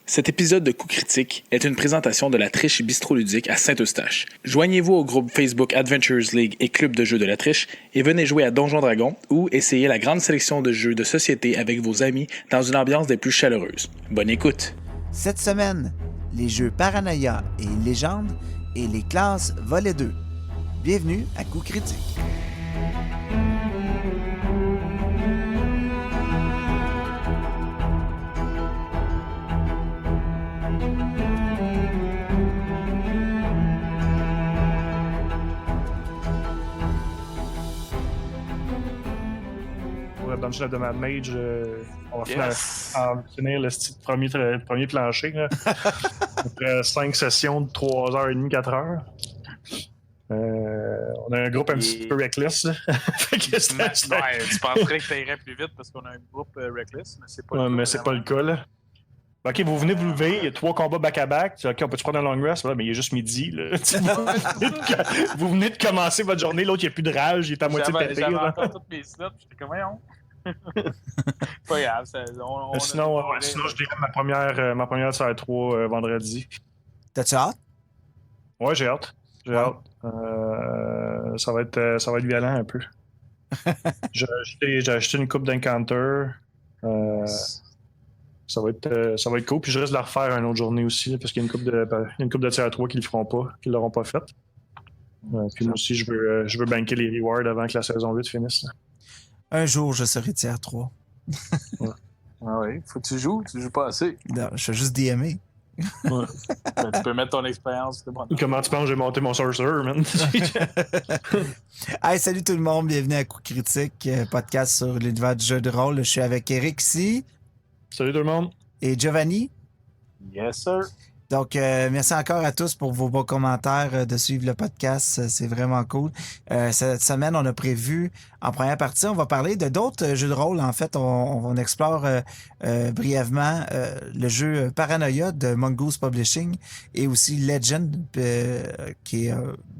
Cet épisode de Coup Critique est une présentation de la Triche Bistro-Ludique à Saint-Eustache. Joignez-vous au groupe Facebook Adventures League et Club de jeux de la Triche et venez jouer à Donjons Dragons ou essayer la grande sélection de jeux de société avec vos amis dans une ambiance des plus chaleureuses. Bonne écoute! Cette semaine, les jeux Paranoia et Légende et les classes Volet 2. Bienvenue à Coup Critique. Dungeon of the Mad Mage, on va finir le premier plancher. Là. Après 5 sessions de 3h30, 4h. On a un groupe un petit peu reckless. Tu penserais que ça irait plus vite parce qu'on a un groupe reckless, mais c'est pas le cas. Mais c'est pas le cas, là. Ok, vous venez de vous lever, il y a 3 combats back-à-back. Ok, on peut-tu prendre un long rest? Ouais, mais il est juste midi. Là. Vous venez de commencer votre journée, l'autre il n'y a plus de rage, il est à moitié pété. J'avais encore toutes mes slots, j'étais comme voyons. Pas grave. Sinon, je dirais ma première sur 3 vendredi. T'as-tu hâte? Ouais, j'ai hâte. Ça va être violent un peu. J'ai acheté une coupe d'Encounter. Ça va être cool. Puis je risque de la refaire une autre journée aussi, là, parce qu'il y a une coupe de tiers 3 qui ne l'auront pas faite. Puis moi aussi, je veux banker les rewards avant que la saison 8 finisse. Là. Un jour, je serai tiers 3. Ouais. Ah oui, faut que tu joues pas assez. Non, je vais juste DMer. Ouais. Ben, tu peux mettre ton expérience. Comment tu penses que j'ai monté mon sorcerer, man? Hey, salut tout le monde, bienvenue à Coup Critique, podcast sur l'univers du jeu de rôle. Je suis avec Eric ici. Salut tout le monde. Et Giovanni. Yes, sir. Donc, merci encore à tous pour vos beaux commentaires de suivre le podcast. C'est vraiment cool. Cette semaine, on a prévu, en première partie, on va parler de d'autres jeux de rôle. En fait, on explore brièvement le jeu Paranoia de Mongoose Publishing et aussi Legend, qui est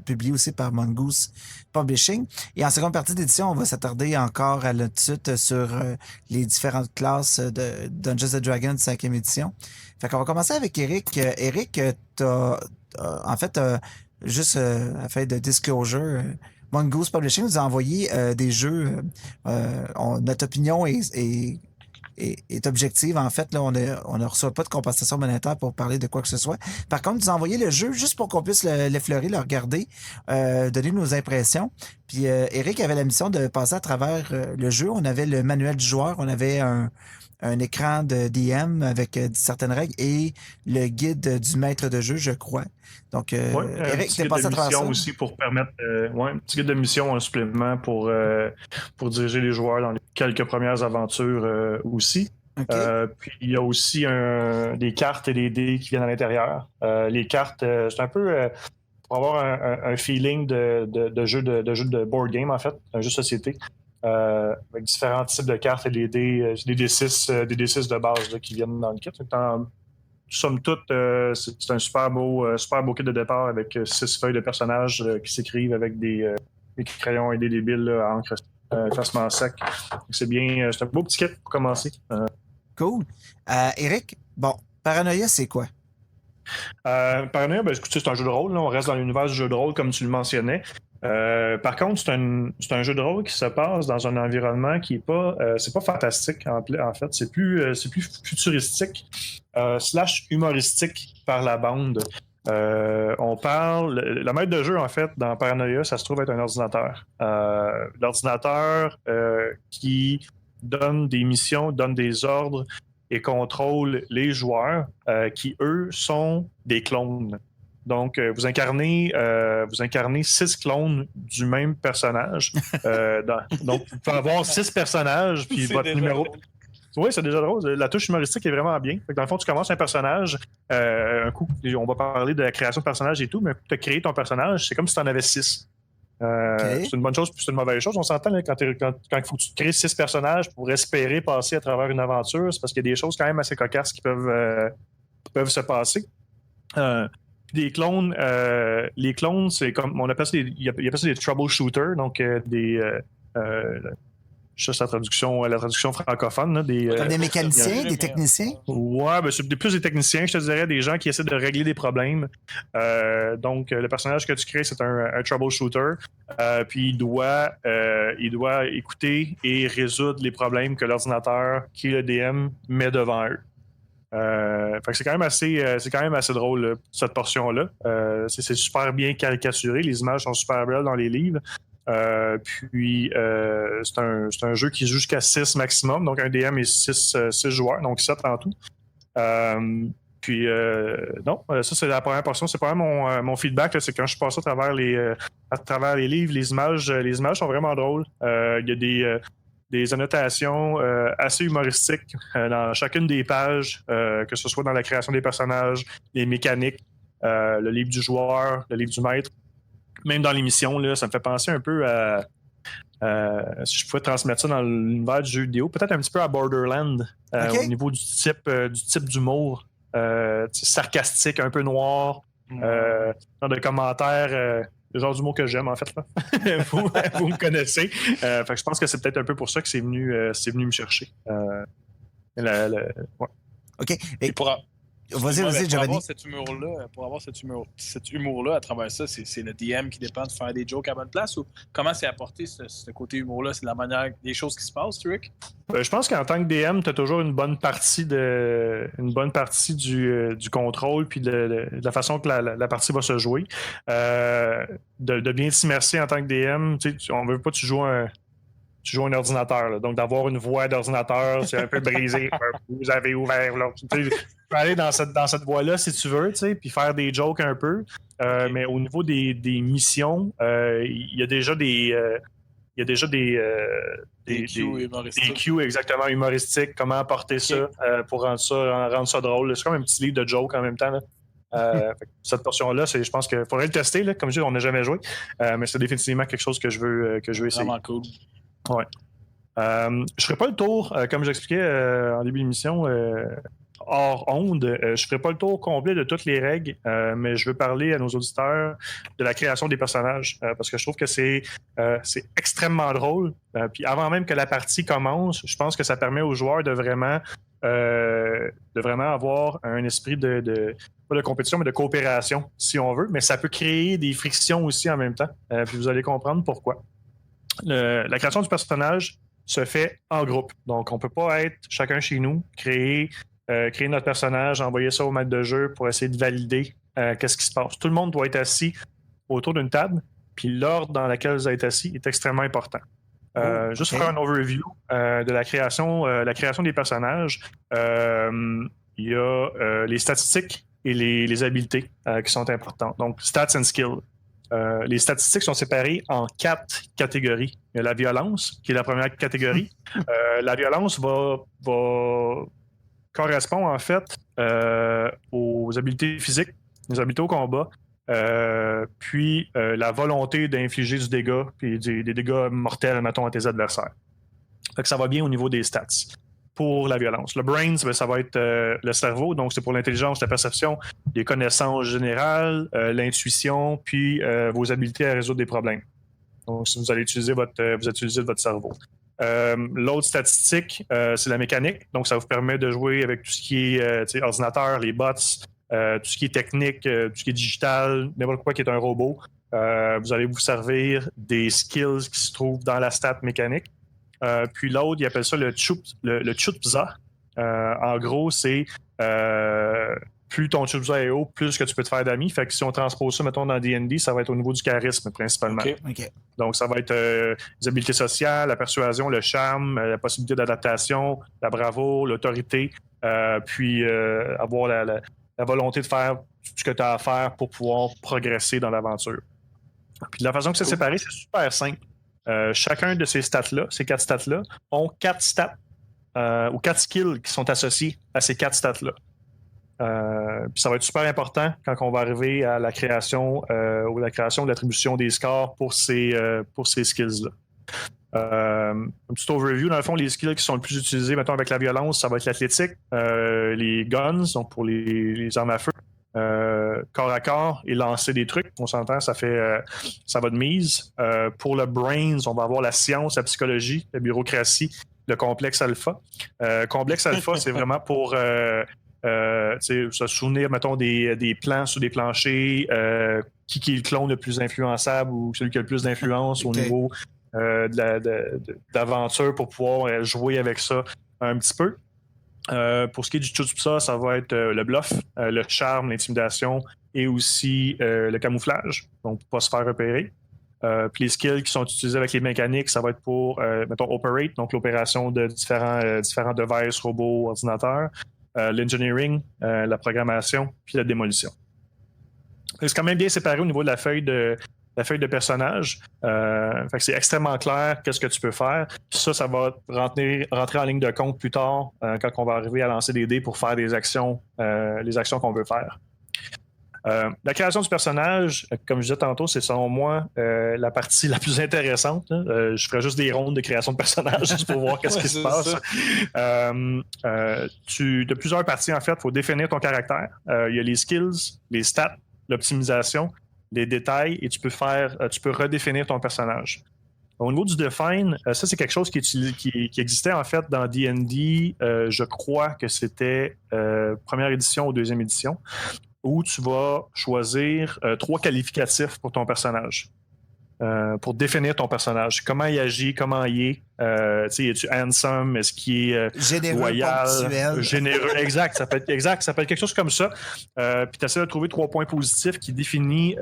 publié aussi par Mongoose Publishing. Et en seconde partie d'édition, on va s'attarder encore à la suite sur les différentes classes de Dungeons & Dragons 5e édition. Fait qu'on va commencer avec Eric. Eric, juste afin de disclosure, Mongoose Publishing nous a envoyé des jeux. Notre opinion est objective. En fait, là, on ne reçoit pas de compensation monétaire pour parler de quoi que ce soit. Par contre, nous a envoyé le jeu juste pour qu'on puisse l'effleurer, le regarder, donner nos impressions. Puis Eric avait la mission de passer à travers le jeu. On avait le manuel du joueur, on avait un écran de DM avec certaines règles et le guide du maître de jeu, je crois. Donc, Eric, t'es passé à travers ça. Aussi pour permettre, un petit guide de mission en supplément pour diriger les joueurs dans les quelques premières aventures aussi. Okay. Puis il y a aussi des cartes et des dés qui viennent à l'intérieur. Les cartes, c'est un peu pour avoir un feeling de jeu de board game, en fait, un jeu de société. Avec différents types de cartes et des D6 de base là, qui viennent dans le kit. Somme toute, c'est un super beau kit de départ avec 6 feuilles de personnages qui s'écrivent avec des crayons et des débiles à encre effacement sec. C'est un beau petit kit pour commencer. Cool. Eric, Paranoia, c'est quoi? Paranoia, c'est un jeu de rôle. Là. On reste dans l'univers du jeu de rôle, comme tu le mentionnais. Par contre, c'est un jeu de rôle qui se passe dans un environnement qui est pas, c'est pas fantastique en fait, c'est plus futuristique / humoristique par la bande. On parle, le maître de jeu en fait dans Paranoia, ça se trouve être un ordinateur. L'ordinateur qui donne des missions, donne des ordres et contrôle les joueurs qui eux sont des clones. Donc, vous incarnez 6 clones du même personnage. Donc, vous pouvez avoir 6 personnages, puis votre numéro... Drôle. Oui, c'est déjà drôle. La touche humoristique est vraiment bien. Dans le fond, tu commences un personnage, un coup, on va parler de la création de personnages et tout, mais tu as créé ton personnage, c'est comme si tu en avais 6. Okay. C'est une bonne chose puis c'est une mauvaise chose. On s'entend là, quand il faut que tu crées 6 personnages pour espérer passer à travers une aventure, c'est parce qu'il y a des choses quand même assez cocasses qui peuvent se passer. Les clones, c'est comme on appelle ça il appelle ça des troubleshooters, donc juste la traduction francophone. Là, Comme des mécaniciens, des techniciens? Ouais, ben, c'est plus des techniciens, je te dirais, des gens qui essaient de régler des problèmes. Donc, le personnage que tu crées, c'est un troubleshooter. Puis il doit écouter et résoudre les problèmes que l'ordinateur, qui est le DM, met devant eux. Fait que c'est quand même assez drôle là, cette portion-là. C'est super bien caricaturé, les images sont super belles dans les livres. Puis c'est un jeu qui joue jusqu'à 6 maximum, donc un DM et 6 joueurs, donc 7 en tout. Puis non, ça c'est la première portion, c'est pas mon feedback, là, c'est quand je passe à travers les livres, les images sont vraiment drôles. Il y a des annotations assez humoristiques dans chacune des pages, que ce soit dans la création des personnages, les mécaniques, le livre du joueur, le livre du maître. Même dans l'émission, là, ça me fait penser un peu à si je pouvais transmettre ça dans l'univers du jeu vidéo, peut-être un petit peu à Borderlands, Okay. au niveau du type d'humour sarcastique, un peu noir, genre de commentaires. Le genre d'humour que j'aime, en fait. Là. vous me connaissez. Fait que je pense que c'est peut-être un peu pour ça que c'est venu me chercher. Ouais. OK. Et Vas-y, pour Giovanni. avoir cet humour-là à travers ça, c'est le DM qui dépend de faire des jokes à bonne place ou comment c'est apporté ce côté humour-là? C'est la manière des choses qui se passent, Rick? Je pense qu'en tant que DM, tu as toujours une bonne partie du contrôle puis de la façon que la partie va se jouer. De bien t'immerser en tant que DM, on veut pas que tu joues un ordinateur. Là. Donc, d'avoir une voix d'ordinateur, c'est un peu brisé. Vous avez ouvert. Là. Tu peux aller dans cette voie-là si tu veux, puis faire des jokes un peu. Okay. Mais au niveau des missions, il y a déjà des cues exactement humoristiques, comment apporter ça pour rendre ça drôle. C'est comme un petit livre de jokes en même temps. Là. Cette portion-là, je pense qu'il faudrait le tester. Là. Comme je dis, on n'a jamais joué. Mais c'est définitivement quelque chose que je veux essayer. Vraiment cool. Ouais. Je ne ferai pas le tour, comme j'expliquais en début d'émission, hors onde. Je ne ferai pas le tour complet de toutes les règles, mais je veux parler à nos auditeurs de la création des personnages, parce que je trouve que c'est extrêmement drôle. Puis avant même que la partie commence, je pense que ça permet aux joueurs de vraiment avoir un esprit pas de compétition, mais de coopération, si on veut. Mais ça peut créer des frictions aussi en même temps. Puis vous allez comprendre pourquoi. La création du personnage se fait en groupe. Donc, on ne peut pas être chacun chez nous, créer notre personnage, envoyer ça au maître de jeu pour essayer de valider qu'est-ce qui se passe. Tout le monde doit être assis autour d'une table, puis l'ordre dans lequel vous êtes assis est extrêmement important. Juste faire un overview de la création des personnages. Il y a les statistiques et les habiletés qui sont importantes. Donc, stats and skills. Les statistiques sont séparées en 4 catégories. Il y a la violence, qui est la première catégorie. La violence va correspond en fait aux habiletés physiques, aux habiletés au combat, puis la volonté d'infliger du dégât, puis des dégâts mortels, mettons, à tes adversaires. Fait que ça va bien au niveau des stats. Pour la violence. Le brains, ça va être le cerveau, donc c'est pour l'intelligence, la perception, les connaissances générales, l'intuition, puis vos habiletés à résoudre des problèmes. Donc, si vous allez utiliser votre cerveau. L'autre statistique, c'est la mécanique. Donc, ça vous permet de jouer avec tout ce qui est ordinateur, les bots, tout ce qui est technique, tout ce qui est digital, n'importe quoi qui est un robot. Vous allez vous servir des skills qui se trouvent dans la stat mécanique. Puis l'autre, il appelle ça le chutza. En gros, c'est plus ton chutza est haut, plus que tu peux te faire d'amis. Fait que si on transpose ça, mettons, dans D&D, ça va être au niveau du charisme, principalement. Okay. Donc, ça va être les habiletés sociales, la persuasion, le charme, la possibilité d'adaptation, la bravoure, l'autorité, puis avoir la volonté de faire ce que tu as à faire pour pouvoir progresser dans l'aventure. Puis de la façon que c'est séparé, c'est super simple. Chacun de ces stats-là, ces 4 stats-là, ont 4 stats ou 4 skills qui sont associés à ces 4 stats-là. Puis ça va être super important quand on va arriver à la création ou la création de l'attribution des scores pour ces skills-là. Un petit overview, dans le fond, les skills qui sont le plus utilisés, mettons avec la violence, ça va être l'athlétique, les guns, donc pour les armes à feu, corps à corps et lancer des trucs. On s'entend, ça va de mise. Pour le brains, on va avoir la science, la psychologie, la bureaucratie, le complexe alpha. Complexe alpha, c'est vraiment pour se souvenir, mettons, des plans sur des planchers, qui est le clone le plus influençable ou celui qui a le plus d'influence au niveau d'aventure pour pouvoir jouer avec ça un petit peu. Pour ce qui est du Chutsa, ça va être le bluff, le charme, l'intimidation et aussi le camouflage, donc pour ne pas se faire repérer. Puis les skills qui sont utilisés avec les mécaniques, ça va être pour, mettons, operate, donc l'opération de différents devices, robots, ordinateurs, l'engineering, la programmation, puis la démolition. C'est quand même bien séparé au niveau de la feuille de personnage. Fait que c'est extrêmement clair qu'est-ce que tu peux faire. Puis ça va rentrer en ligne de compte plus tard quand on va arriver à lancer des dés pour faire les actions qu'on veut faire. La création du personnage, comme je disais tantôt, c'est selon moi la partie la plus intéressante. Je ferai juste des rondes de création de personnage juste pour voir qu'est-ce qui se passe. De plusieurs parties, en fait, il faut définir ton caractère. Il y a les skills, les stats, l'optimisation, les détails, et tu peux redéfinir ton personnage. Au niveau du define, ça c'est quelque chose qui existait en fait dans D&D, je crois que c'était première édition ou deuxième édition, où tu vas choisir 3 qualificatifs pour ton personnage. Pour définir ton personnage. Comment il agit, comment il est. Es-tu handsome? Est-ce qu'il est généreux, loyal? ponctuel. Généreux, exact. Ça peut être quelque chose comme ça. Puis tu essaies de trouver 3 points positifs qui définit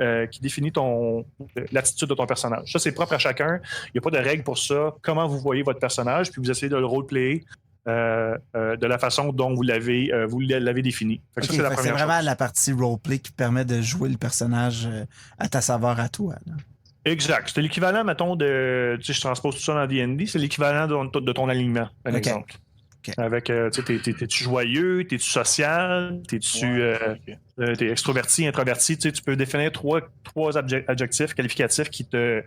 l'attitude de ton personnage. Ça, c'est propre à chacun. Il n'y a pas de règle pour ça. Comment vous voyez votre personnage, puis vous essayez de le roleplayer de la façon dont vous l'avez défini. Okay, c'est vraiment la partie roleplay qui permet de jouer le personnage à ta saveur à toi. Là. Exact. C'est l'équivalent, mettons, de... Tu sais, je transpose tout ça dans D&D, c'est l'équivalent de ton alignement, par exemple. Okay. Avec, t'es-tu joyeux, t'es-tu social, t'es extroverti, introverti, tu peux définir trois adjectifs qualificatifs qui te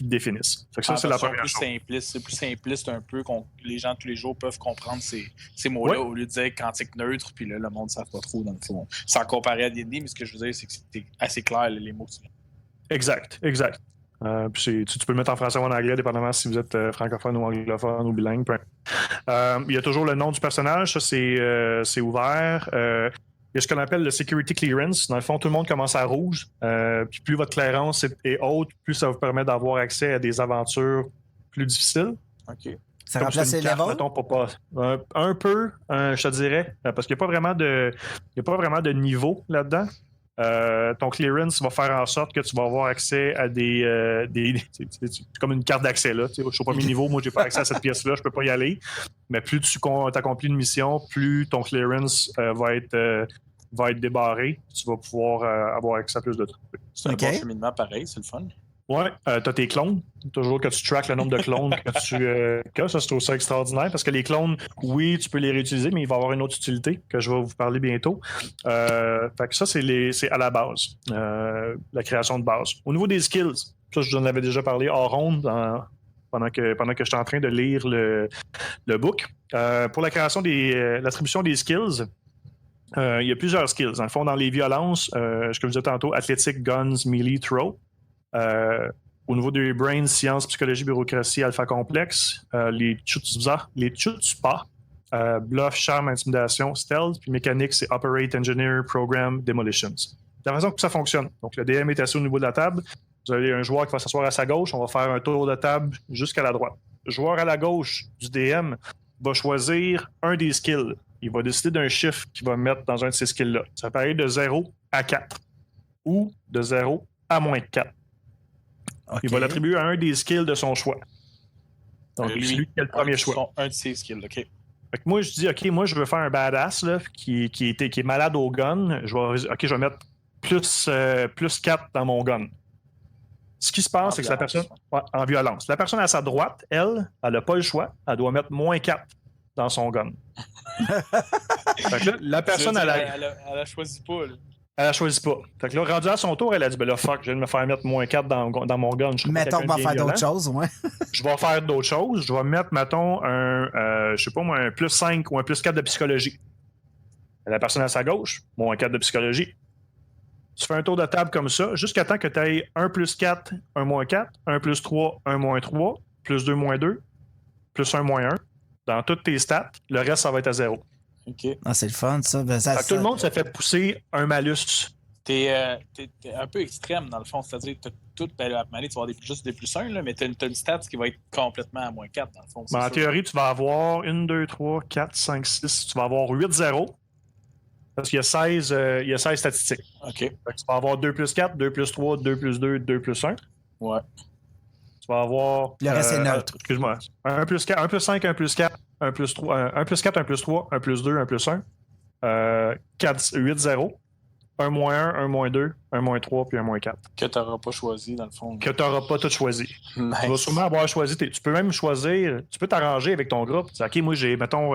définissent. Fait que ça, c'est la première chose. C'est plus simpliste un peu, les gens tous les jours peuvent comprendre ces mots-là au lieu de dire quantique neutre, puis là, le monde ne savent pas trop, dans le fond. Sans comparer à D&D, mais ce que je veux dire, c'est que c'est assez clair, les mots que tu dis. Exact. Puis tu peux le mettre en français ou en anglais, dépendamment si vous êtes francophone ou anglophone ou bilingue. Il y a toujours le nom du personnage, ça c'est ouvert. Il y a ce qu'on appelle le security clearance. Dans le fond, tout le monde commence à rouge. Puis plus votre clairance est haute, plus ça vous permet d'avoir accès à des aventures plus difficiles. OK. Ça remplace les levels? Un peu, je te dirais, parce qu'il n'y a pas vraiment de niveau là-dedans. Ton clearance va faire en sorte que tu vas avoir accès à comme une carte d'accès là. Je suis au premier niveau, moi j'ai pas accès à cette pièce-là, je peux pas y aller. Mais plus tu accomplis une mission, plus ton clearance va être débarré. Tu vas pouvoir avoir accès à plus de trucs. C'est un bon cheminement pareil, c'est le fun. Ouais, t'as tes clones. Toujours que tu traques le nombre de clones que ça, je trouve ça extraordinaire parce que les clones, oui, tu peux les réutiliser, mais il va y avoir une autre utilité que je vais vous parler bientôt. Fait que ça, c'est à la base, la création de base. Au niveau des skills, ça, je vous en avais déjà parlé hors ronde pendant que j'étais en train de lire le book. Pour la création l'attribution des skills, il y a plusieurs skills. Dans le fond, dans les violences, comme je disais tantôt, athlétique, guns, melee, throw. Au niveau des brains, sciences, psychologie, bureaucratie, alpha complexe, les chutsa, bluff, charme, intimidation, stealth, puis mécanique, c'est operate, engineer, program, demolitions. La façon que ça fonctionne. Donc, le DM est assis au niveau de la table. Vous avez un joueur qui va s'asseoir à sa gauche. On va faire un tour de table jusqu'à la droite. Le joueur à la gauche du DM va choisir un des skills. Il va décider d'un chiffre qu'il va mettre dans un de ces skills-là. Ça peut aller de 0 à 4 ou de 0 à moins 4. Okay. Il va l'attribuer à un des skills de son choix. Donc, c'est lui qui a le premier choix. Un de ses skills, OK. Fait que moi, je dis, OK, moi, je veux faire un badass là, qui est malade au gun. Je vais mettre plus 4 dans mon gun. Ce qui se passe, c'est que la personne... Ouais, en violence. La personne à sa droite, elle n'a pas le choix. Elle doit mettre moins 4 dans son gun. Fait que là, la personne... Elle a choisi pas, là. Elle a choisi pas. Fait que là, rendu à son tour, elle a dit, ben là, fuck, je viens de me faire mettre moins 4 dans mon gun. Mettons qu'on va faire d'autres choses, ouais. Je vais faire d'autres choses. Je vais mettre, mettons, je sais pas moi, un plus 5 ou un plus 4 de psychologie. La personne à sa gauche, moins 4 de psychologie. Tu fais un tour de table comme ça, jusqu'à temps que tu aies 1 plus 4, 1 moins 4, 1 plus 3, 1 moins 3, plus 2 moins 2, plus 1 moins 1. Dans toutes tes stats, le reste, ça va être à 0. OK. Ah, c'est le fun, ça. Ben, Fait que tout le monde se fait pousser un malus. T'es un peu extrême, dans le fond. C'est-à-dire que tu vas avoir juste des plus 1, là, mais t'as une stat qui va être complètement à moins 4, dans le fond. En théorie, tu vas avoir 1, 2, 3, 4, 5, 6. Tu vas avoir 8 0. Parce qu'il y a 16 statistiques. OK. Fait que tu vas avoir 2 plus 4, 2 plus 3, 2 plus 2, 2 plus 1. Ouais. Tu vas avoir. Le reste est neutre. Excuse-moi. 1 plus 4, 1 plus 5, 1 plus 4, 1 plus 3, 1 plus 4, 1 plus 3, 1 plus 2, 1 plus 1. 8, 0. 1 moins 1, 1 moins 2, 1 moins 3, puis 1 moins 4. Que tu n'auras pas choisi, dans le fond. Que tu n'auras pas tout choisi. Nice. Tu vas sûrement avoir choisi. Tu peux même choisir. Tu peux t'arranger avec ton groupe. Tu dis, OK, moi, j'ai, mettons,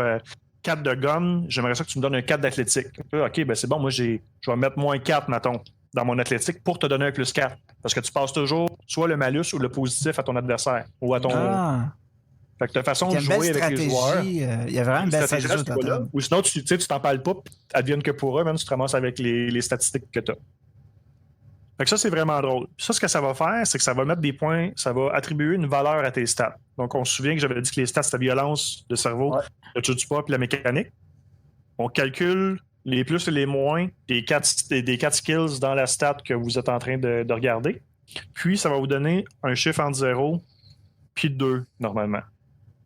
4 de gun. J'aimerais ça que tu me donnes un 4 d'athlétique. OK, ben c'est bon. Moi, je vais mettre moins 4, mettons, dans mon athlétique pour te donner un plus 4. Parce que tu passes toujours soit le malus ou le positif à ton adversaire. Ou à ton. Ah! Fait que ta façon Il y de a une belle jouer avec les joueurs. stratégie. Il y a vraiment une belle stratégie stratégie à ce au total. niveau-là. Ou sinon, tu t'en parles pas, puis advienne que pour eux, même tu te ramasses avec les statistiques que tu as. Fait que ça, c'est vraiment drôle. Puis ça, ce que ça va faire, c'est que ça va mettre des points, ça va attribuer une valeur à tes stats. Donc, on se souvient que j'avais dit que les stats, c'était la violence, le cerveau, le jeu du poids, puis la mécanique. On calcule les plus et les moins des 4 skills dans la stat que vous êtes en train de regarder. Puis, ça va vous donner un chiffre entre 0 puis 2, normalement.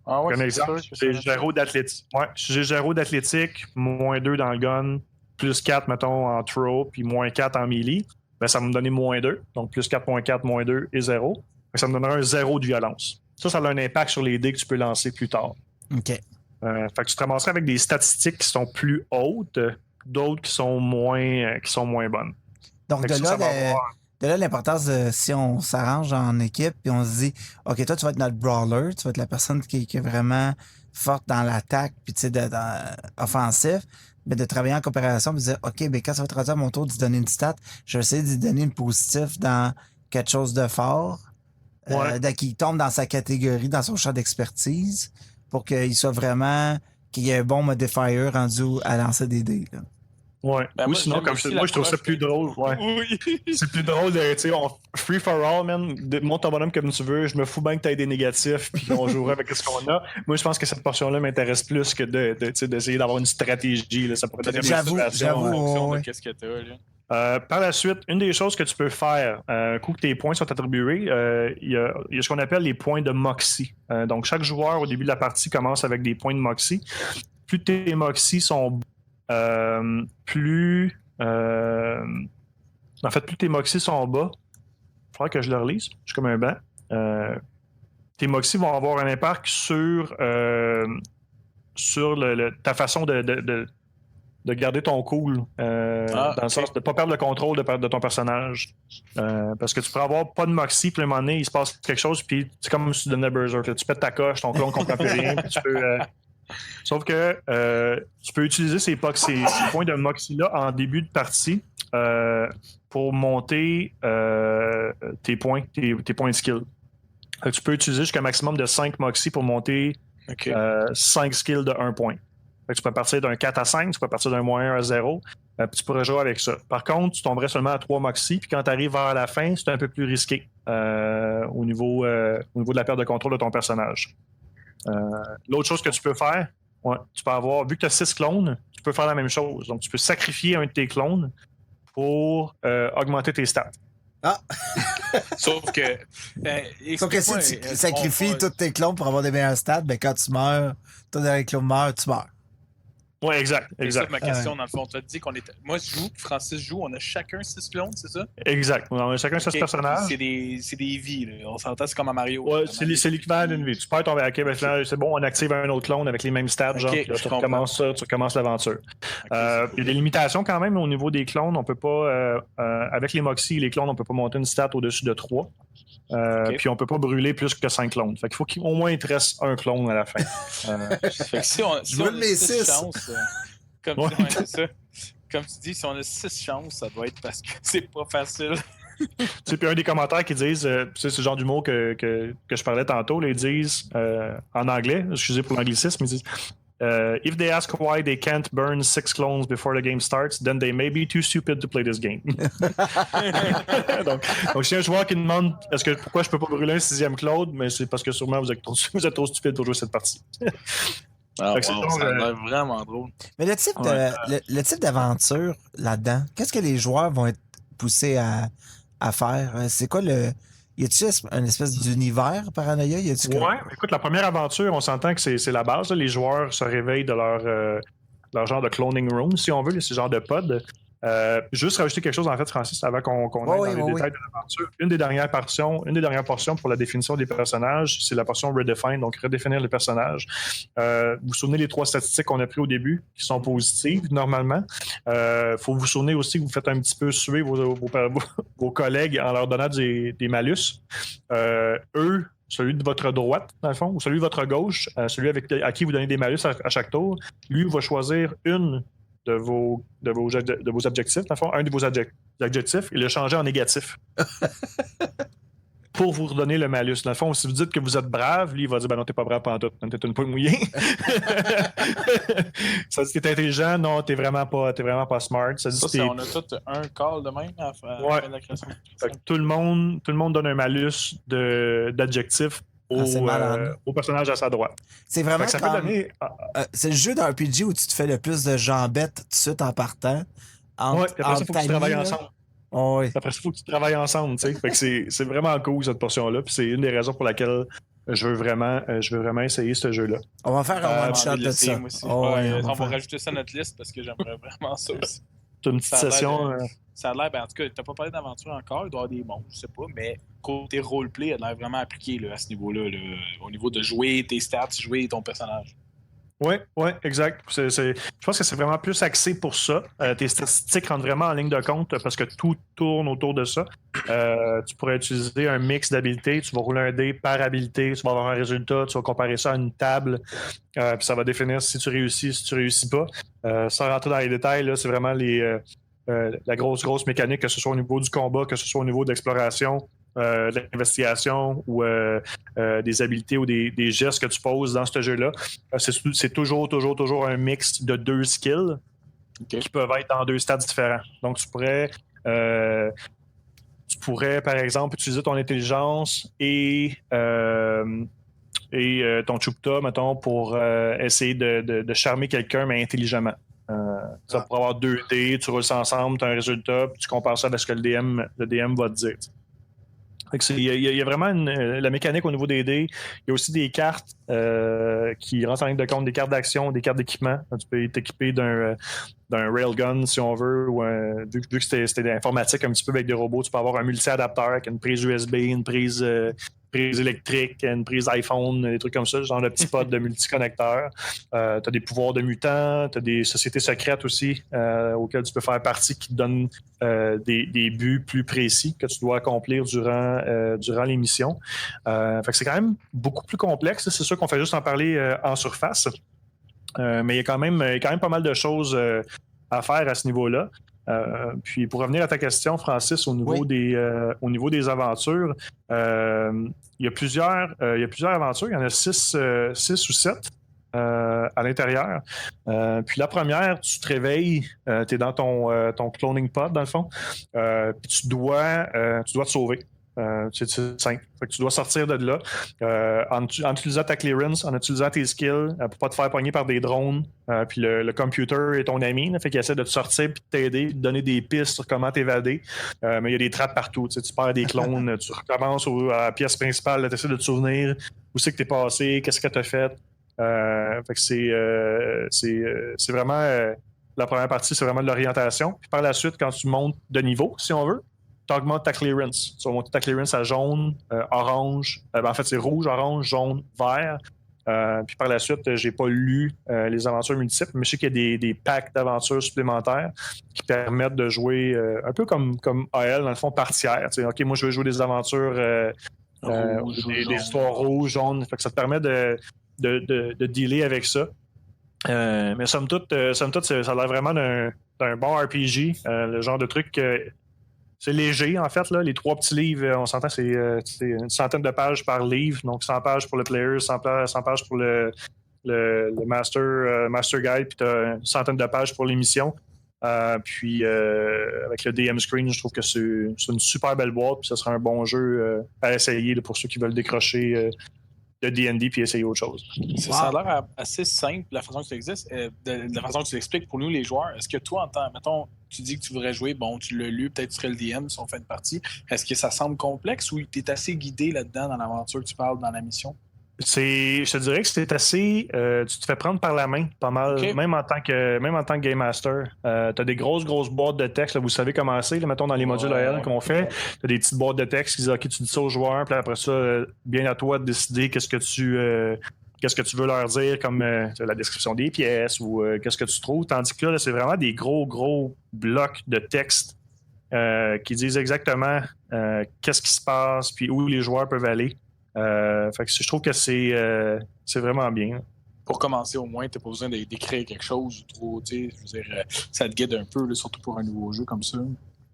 Ah ouais, Comme exemple, j'ai 0 d'athlétique. Ouais, j'ai 0 d'athlétique, moins 2 dans le gun, plus 4, mettons, en throw, puis moins 4 en melee. Ben, ça va me donner moins 2. Donc, plus 4.4, moins 2 et 0. Ça me donnera un 0 de violence. Ça a un impact sur les dés que tu peux lancer plus tard. OK. Fait que tu te ramasseras avec des statistiques qui sont plus hautes, d'autres qui sont moins bonnes. Donc, de là, l'importance de si on s'arrange en équipe et on se dit, OK, toi, tu vas être notre brawler, tu vas être la personne qui est vraiment forte dans l'attaque, puis tu sais, offensif, mais de travailler en coopération, puis de dire, OK, ben quand ça va être rendu à mon tour d'y donner une stat, je vais essayer d'y donner une positif dans quelque chose de fort, qui tombe dans sa catégorie, dans son champ d'expertise, pour qu'il soit vraiment, qu'il y ait un bon modifier rendu à lancer des dés, là. Ouais. Ben, Ou moi, sinon, comme moi, je trouve ça plus drôle. Ouais. Oui. C'est plus drôle de, tu sais, free for all, man. Monte ton bonhomme comme tu veux. Je me fous bien que tu aies des négatifs, puis on jouera avec ce qu'on a. Moi, je pense que cette portion-là m'intéresse plus que d'essayer d'avoir une stratégie. Là. Ça pourrait donner J'avoue. Ouais. Qu'est-ce que t'as, là? Par la suite, une des choses que tu peux faire, un coup que tes points sont attribués, il y a ce qu'on appelle les points de Moxie. Donc, chaque joueur, au début de la partie, commence avec des points de Moxie. Plus tes Moxie sont plus tes Moxie sont bas, il faudra que je le relise, je suis comme un banc. Tes Moxie vont avoir un impact sur ta façon de garder ton cool, dans le sens de ne pas perdre le contrôle de ton personnage. Parce que tu peux avoir pas de Moxie, puis à un moment donné, il se passe quelque chose, puis c'est comme si tu donnais Berserk. Tu pètes ta coche, ton clone ne comprend plus rien, puis tu peux... Sauf que tu peux utiliser ces points de Moxie-là en début de partie pour monter tes points de skill. Tu peux utiliser jusqu'à un maximum de 5 Moxie pour monter 5 skills de 1 point. Tu peux partir d'un 4 à 5, tu peux partir d'un moins 1 à 0, puis tu pourrais jouer avec ça. Par contre, tu tomberais seulement à 3 Moxie, puis quand tu arrives vers la fin, c'est un peu plus risqué au niveau de la perte de contrôle de ton personnage. L'autre chose que tu peux faire, tu peux avoir, vu que tu as 6 clones, tu peux faire la même chose. Donc, tu peux sacrifier un de tes clones pour augmenter tes stats. Ah! Sauf que si tu sacrifies tous tes clones pour avoir des meilleurs stats, ben quand tu meurs, toi, dans les clones meurent, tu meurs. Oui, exact. C'est ça ma question, dans le fond. Tu as dit qu'on était. Moi, je joue, Francis joue, on a chacun 6 clones, c'est ça? Exact. On a chacun 6 personnages. C'est des vies, là. On s'entend, c'est comme à Mario. Ouais, c'est l'équivalent d'une vie. Tu peux tomber à c'est bon, on active un autre clone avec les mêmes stats, genre, là, tu recommences l'aventure. Il y a des limitations quand même au niveau des clones. On peut pas, avec les Moxie et les clones, on peut pas monter une stat au-dessus de 3. Puis on peut pas brûler plus que 5 clones. Fait qu'il faut qu'au moins il te reste un clone à la fin. Fait que si on a 6 chances, c'est ça. Comme tu dis, si on a 6 chances, ça doit être parce que c'est pas facile. Puis un des commentaires qui disent, c'est ce genre d'humour que je parlais tantôt, là, ils disent en anglais, excusez pour l'anglicisme, ils disent If they ask why they can't burn 6 clones before the game starts, then they may be too stupid to play this game. donc, si un joueur qui demande pourquoi je peux pas brûler un 6e clone, mais c'est parce que sûrement vous êtes trop stupide pour jouer cette partie. Ça a l'air vraiment drôle. Mais le type d'aventure là-dedans, qu'est-ce que les joueurs vont être poussés à faire? C'est quoi le... Y a-t-il une espèce d'univers Paranoia? Ouais, écoute, la première aventure, on s'entend que c'est la base. Là. Les joueurs se réveillent de leur genre de cloning room, si on veut, ce genre de pod. Juste rajouter quelque chose, en fait, Francis, avant qu'on aille dans les détails de l'aventure. Une des dernières portions pour la définition des personnages, c'est la portion Redefine, donc redéfinir les personnages. Vous vous souvenez les 3 statistiques qu'on a prises au début, qui sont positives, normalement. Faut vous souvenir aussi que vous faites un petit peu suer vos collègues en leur donnant des malus. Eux, celui de votre droite, dans le fond, ou celui de votre gauche, celui à qui vous donnez des malus à chaque tour, lui va choisir une de vos objectifs, dans le fond, un de vos adjectifs, et le changer en négatif. Pour vous redonner le malus. Dans le fond, si vous dites que vous êtes brave, lui, il va dire ben non, t'es pas brave pantoute, t'es une poule mouillée. Ça dit que t'es intelligent, non, t'es vraiment pas smart. Ça dit on a tout un call de même à faire la création. Tout le monde donne un malus d'adjectifs au personnage à sa droite. C'est vraiment c'est le jeu d'un RPG où tu te fais le plus de jambettes tout de suite en partant. Oui, après ça, il faut que tu travailles ensemble. Oh, oui. Après ça, il faut que tu travailles ensemble. Fait que c'est vraiment cool cette portion-là. Puis c'est une des raisons pour laquelle je veux vraiment essayer ce jeu-là. On va faire un one-shot de ça. On va rajouter ça à notre liste parce que j'aimerais vraiment ça aussi. C'est une petite session. Ça a l'air, en tout cas, t'as pas parlé d'aventure encore, il doit y avoir des monstres, je sais pas, mais côté roleplay, il a l'air vraiment appliqué là, à ce niveau-là, au niveau de jouer tes stats, jouer ton personnage. Oui, exact. Je pense que c'est vraiment plus axé pour ça. Tes statistiques rentrent vraiment en ligne de compte parce que tout tourne autour de ça. Tu pourrais utiliser un mix d'habilités. Tu vas rouler un dé par habilité. Tu vas avoir un résultat. Tu vas comparer ça à une table. Puis ça va définir si tu réussis, si tu réussis pas. Sans rentrer dans les détails, là, c'est vraiment la grosse mécanique, que ce soit au niveau du combat, que ce soit au niveau de l'exploration, de l'investigation ou des habiletés ou des gestes que tu poses dans ce jeu-là. C'est toujours un mix de 2 skills qui peuvent être dans 2 stades différents. Donc, tu pourrais, par exemple, utiliser ton intelligence et ton chupta, mettons, pour essayer de charmer quelqu'un, mais intelligemment. Ça pourrait avoir 2 dés, tu roules ça ensemble, tu as un résultat, puis tu compares ça avec ce que le DM va te dire. Il y a vraiment la mécanique au niveau des dés. Il y a aussi des cartes qui rentrent en ligne de compte, des cartes d'action, des cartes d'équipement. Tu peux t'équiper d'un railgun, si on veut, ou vu que c'était de l'informatique un petit peu avec des robots, tu peux avoir un multi-adapteur avec une prise USB, une prise électrique, une prise iPhone, des trucs comme ça, genre de petits pods de multiconnecteurs. Tu as des pouvoirs de mutants, tu as des sociétés secrètes aussi auxquelles tu peux faire partie qui te donnent des buts plus précis que tu dois accomplir durant les missions. Fait que c'est quand même beaucoup plus complexe. C'est sûr qu'on fait juste en parler en surface. Mais il y a quand même pas mal de choses à faire à ce niveau-là. Puis pour revenir à ta question, Francis, au niveau des aventures, il y a plusieurs aventures. Il y en a 6 ou 7 à l'intérieur. Puis la première, tu te réveilles, tu es dans ton cloning pod, dans le fond, puis tu dois te sauver. C'est simple. Fait que tu dois sortir de là en utilisant ta clearance, en utilisant tes skills pour pas te faire pogner par des drones. Puis le computer est ton ami, là, fait qu'il essaie de te sortir puis de t'aider, de te donner des pistes sur comment t'évader. Mais il y a des trappes partout. Tu perds des clones, tu recommences à la pièce principale, tu essaies de te souvenir où c'est que t'es passé, qu'est-ce que t'as fait. Fait que c'est vraiment la première partie, c'est vraiment de l'orientation. Puis par la suite, quand tu montes de niveau, si on veut, tu augmentes ta clearance. Tu vas monter ta clearance à jaune, orange. En fait, c'est rouge, orange, jaune, vert. Puis par la suite, j'ai pas lu les aventures multiples, mais je sais qu'il y a des packs d'aventures supplémentaires qui permettent de jouer un peu comme AL, dans le fond, par tiers. Tu sais, OK, moi, je veux jouer des aventures, des histoires rouges, jaunes. Fait que ça te permet de dealer avec ça. Mais somme toute, ça a l'air vraiment d'un bon RPG, le genre de truc c'est léger, en fait. Là. Les 3 petits livres, on s'entend, c'est une centaine de pages par livre. Donc, 100 pages pour le player, 100 pages pour le le Master Guide, puis tu as une centaine de pages pour l'émission. Puis avec le DM Screen, je trouve que c'est une super belle boîte, puis ce sera un bon jeu à essayer là, pour ceux qui veulent décrocher de D&D puis essayer autre chose. Ça a l'air assez simple, la façon que ça existe, de la façon que tu l'expliques pour nous, les joueurs. Est-ce que toi, mettons, tu dis que tu voudrais jouer, bon, tu l'as lu, peut-être tu serais le DM si on fait une partie. Est-ce que ça semble complexe ou tu es assez guidé là-dedans dans l'aventure que tu parles dans la mission? Je te dirais que c'est assez. Tu te fais prendre par la main pas mal, okay. même en tant que Game Master. Tu as des grosses boîtes de texte. Là, vous savez comment c'est, là, mettons dans les modules AL qu'on fait. Tu as des petites boîtes de texte qui disent OK, tu dis ça aux joueurs, puis après ça, bien à toi de décider qu'est-ce que tu veux leur dire, comme la description des pièces ou qu'est-ce que tu trouves. Tandis que là c'est vraiment des gros blocs de texte qui disent exactement qu'est-ce qui se passe, puis où les joueurs peuvent aller. Fait que je trouve que c'est vraiment bien. Pour commencer, au moins, tu n'as pas besoin d'écrire quelque chose ou trop, tu sais, je veux dire, ça te guide un peu, là, surtout pour un nouveau jeu comme ça.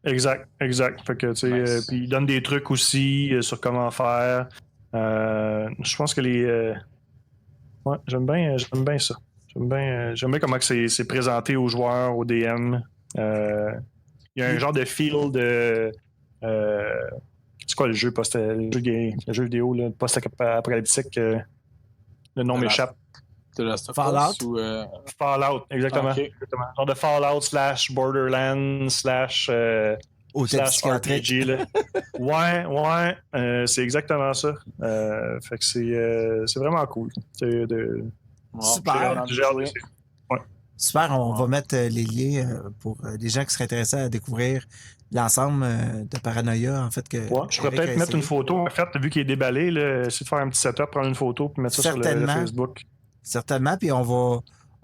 Exact. Fait que, tu sais, nice. Puis il donne des trucs aussi sur comment faire. Je pense que ouais, j'aime bien ça. J'aime bien comment que c'est présenté aux joueurs, aux DM. Il y a un genre de feel de... c'est quoi le jeu vidéo là, post-apocalyptique? Le nom m'échappe. Fallout? Fallout, exactement. Okay. Genre de Fallout / Borderlands / RPG. Là. Ouais, c'est exactement ça. Fait que c'est vraiment cool. Super. Super, on va mettre les liens pour les gens qui seraient intéressés à découvrir l'ensemble de Paranoia, en fait. Je pourrais peut-être mettre une photo, en fait, vu qu'il est déballé, là, essayer de faire un petit setup, prendre une photo, puis mettre ça sur le Facebook. Certainement, puis on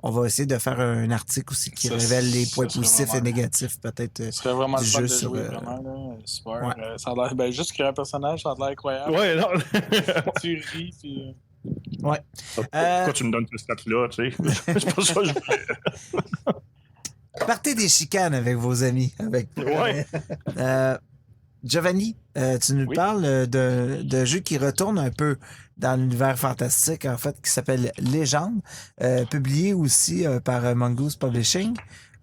va essayer de faire un article aussi qui révèle les points positifs et négatifs, peut-être. Ce serait vraiment le fun de jouer, vraiment, là. Super. Ouais. Ça a l'air, juste créer un personnage, ça a l'air incroyable. Ouais, non. Tu ris, puis... Ouais. Pourquoi tu me donnes ce stat-là, tu sais? C'est pas ça que je voulais. Partez des chicanes avec vos amis. Giovanni, tu nous parles de jeu qui retourne un peu dans l'univers fantastique, en fait, qui s'appelle Légende, publié aussi par Mongoose Publishing.